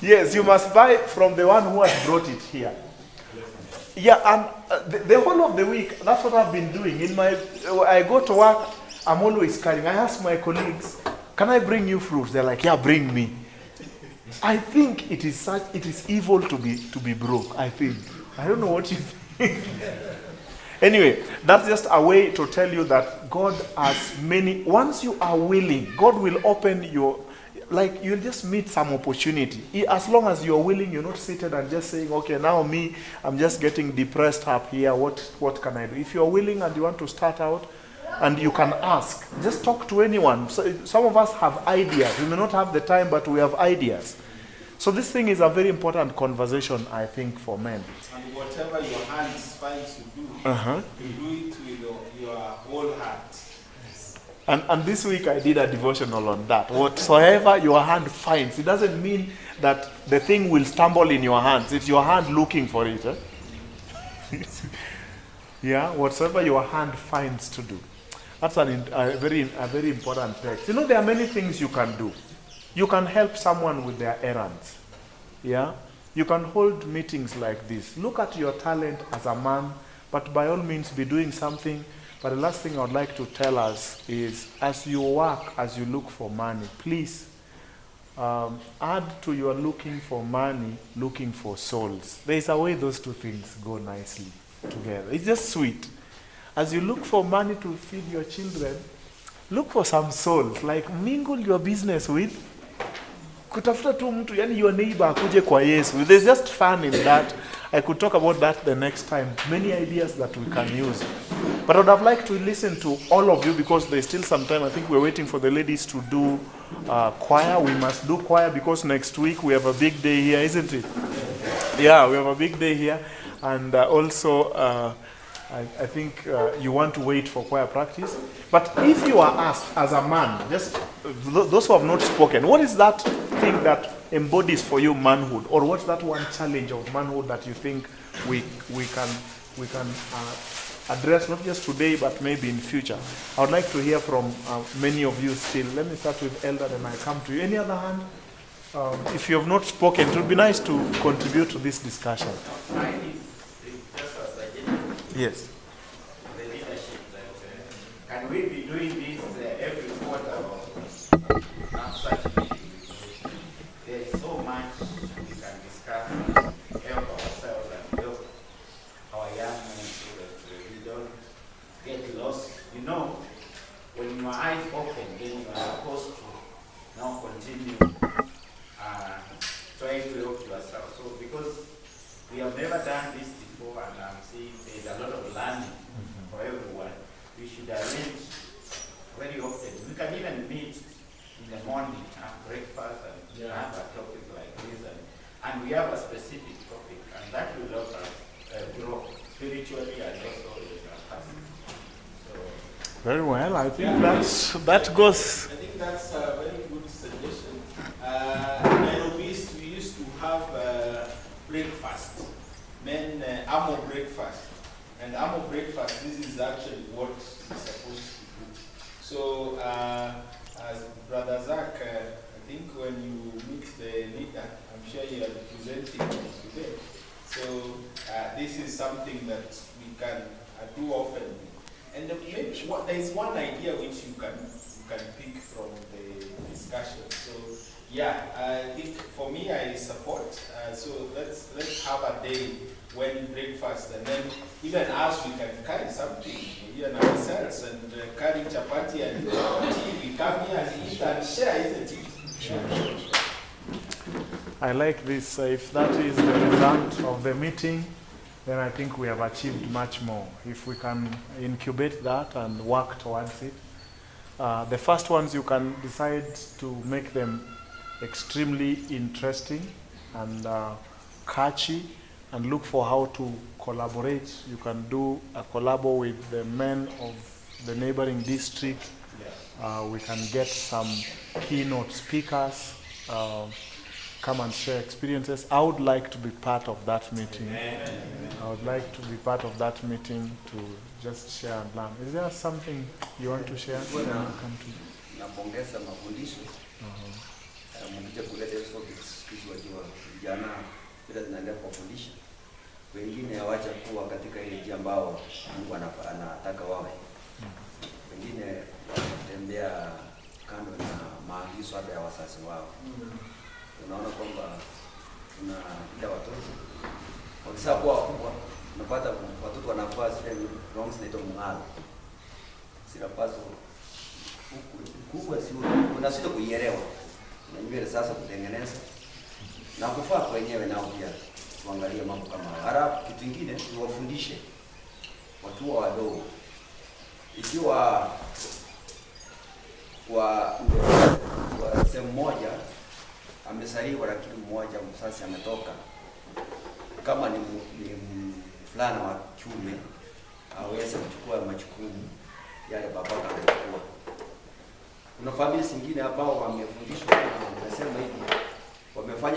Yes, you must buy from the one who has brought it here. Yeah, and the whole of the week, that's what I've been doing. I go to work, I'm always carrying. I ask my colleagues, can I bring you fruits? They're like, yeah, bring me. I think it is evil to be broke, I think. I don't know what you think. Anyway, that's just a way to tell you that God has many. Once you are willing, God will open you'll just meet some opportunity. As long as you're willing, you're not seated and just saying, okay, now I'm just getting depressed up here. What can I do? If you're willing and you want to start out, and you can ask, just talk to anyone. So, some of us have ideas. We may not have the time, but we have ideas. So this thing is a very important conversation, I think, for men. And whatever your hands find to do, you do it with your whole heart. And this week I did a devotional on that. Whatsoever your hand finds, it doesn't mean that the thing will stumble in your hands. It's your hand looking for it. Yeah, whatsoever your hand finds to do. That's a very important text. You know, there are many things you can do. You can help someone with their errands. Yeah? You can hold meetings like this. Look at your talent as a man, but by all means be doing something. But the last thing I would like to tell us is, as you work, as you look for money, please add to your looking for money, looking for souls. There is a way those two things go nicely together. It's just sweet. As you look for money to feed your children, look for some souls. Like, mingle your business with kutafuta tu mtu, yani your neighbor akuje kwa Yesu. There's just fun in that. I could talk about that the next time. Many ideas that we can use. But I would have liked to listen to all of you because there's still some time. I think we're waiting for the ladies to do choir. We must do choir because next week we have a big day here, isn't it? Yeah, we have a big day here. And also, I think you want to wait for choir practice. But if you are asked as a man, just those who have not spoken, what is that thing that embodies for you manhood? Or what's that one challenge of manhood that you think we can address, not just today, but maybe in future? I would like to hear from many of you still. Let me start with Elder, then I come to you. Any other hand? If you have not spoken, it would be nice to contribute to this discussion. Yes. The leadership that can we be doing this every quarter or such meetings? There is so much we can discuss and help ourselves and help our young men so that we don't get lost. You know, when your eyes open, then you are supposed to now continue trying to help yourself. So because we have never done this before, and I'm seeing there's a lot of learning for everyone, we should arrange very often. We can even meet in the morning, have breakfast, and have a topic like this, and we have a specific topic, and that will help us grow spiritually and also in our person. So Very well. I think that goes. I think that's a very good suggestion. In Nairobi East, we used to have breakfast, amo breakfast. And amo breakfast, this is actually what is supposed to do. So, as Brother Zach, I think when you meet the leader, I'm sure you are presenting today. So, this is something that we can do often. And maybe there is one idea which you can pick from the discussion. So yeah, I think for me I support. So let's have a day when breakfast, and then even us we can carry something even ourselves and carry chapati and tea. We come here and eat and share, isn't it? Sure. I like this. If that is the result of the meeting, then I think we have achieved much more. If we can incubate that and work towards it. The first ones, you can decide to make them extremely interesting and catchy, and look for how to collaborate. You can do a collabo with the men of the neighboring district. We can get some keynote speakers, come and share experiences. I would like to be part of that meeting. I would like to be part of that meeting to just share and learn. Is there something you want to share? Napongeza mafundisho. Mkija kuleta hizo topics wajua vijana bila zinaendelea kufundisha. Wengine hawacha kuwa katika ile njia ambao Mungu anataka wawe. Wengine wanatembea kando na maagizo ya wazazi wao. Unaona kwamba tunaita watoto wakisha kuwa wakubwa, unapata watoto wanafaa zile wrongs zinaitwa mng'alo. Silapazo kubwa si unasita kuielewa. Unajua sasa kutengeneza na kufaa kwenyewe nao pia tuangalie mambo kama halafu kitu kingine tuwafundishe watu wadogo. Ikiwa kwa sehemu moja amesaliwa lakini mmoja msasi ametoka, kama ni fulana wa kiume aweze kuchukua majukumu yale babaka anachukua. Kuna familia zingine ambao wamefundishwa, nasema hivi, wamefanya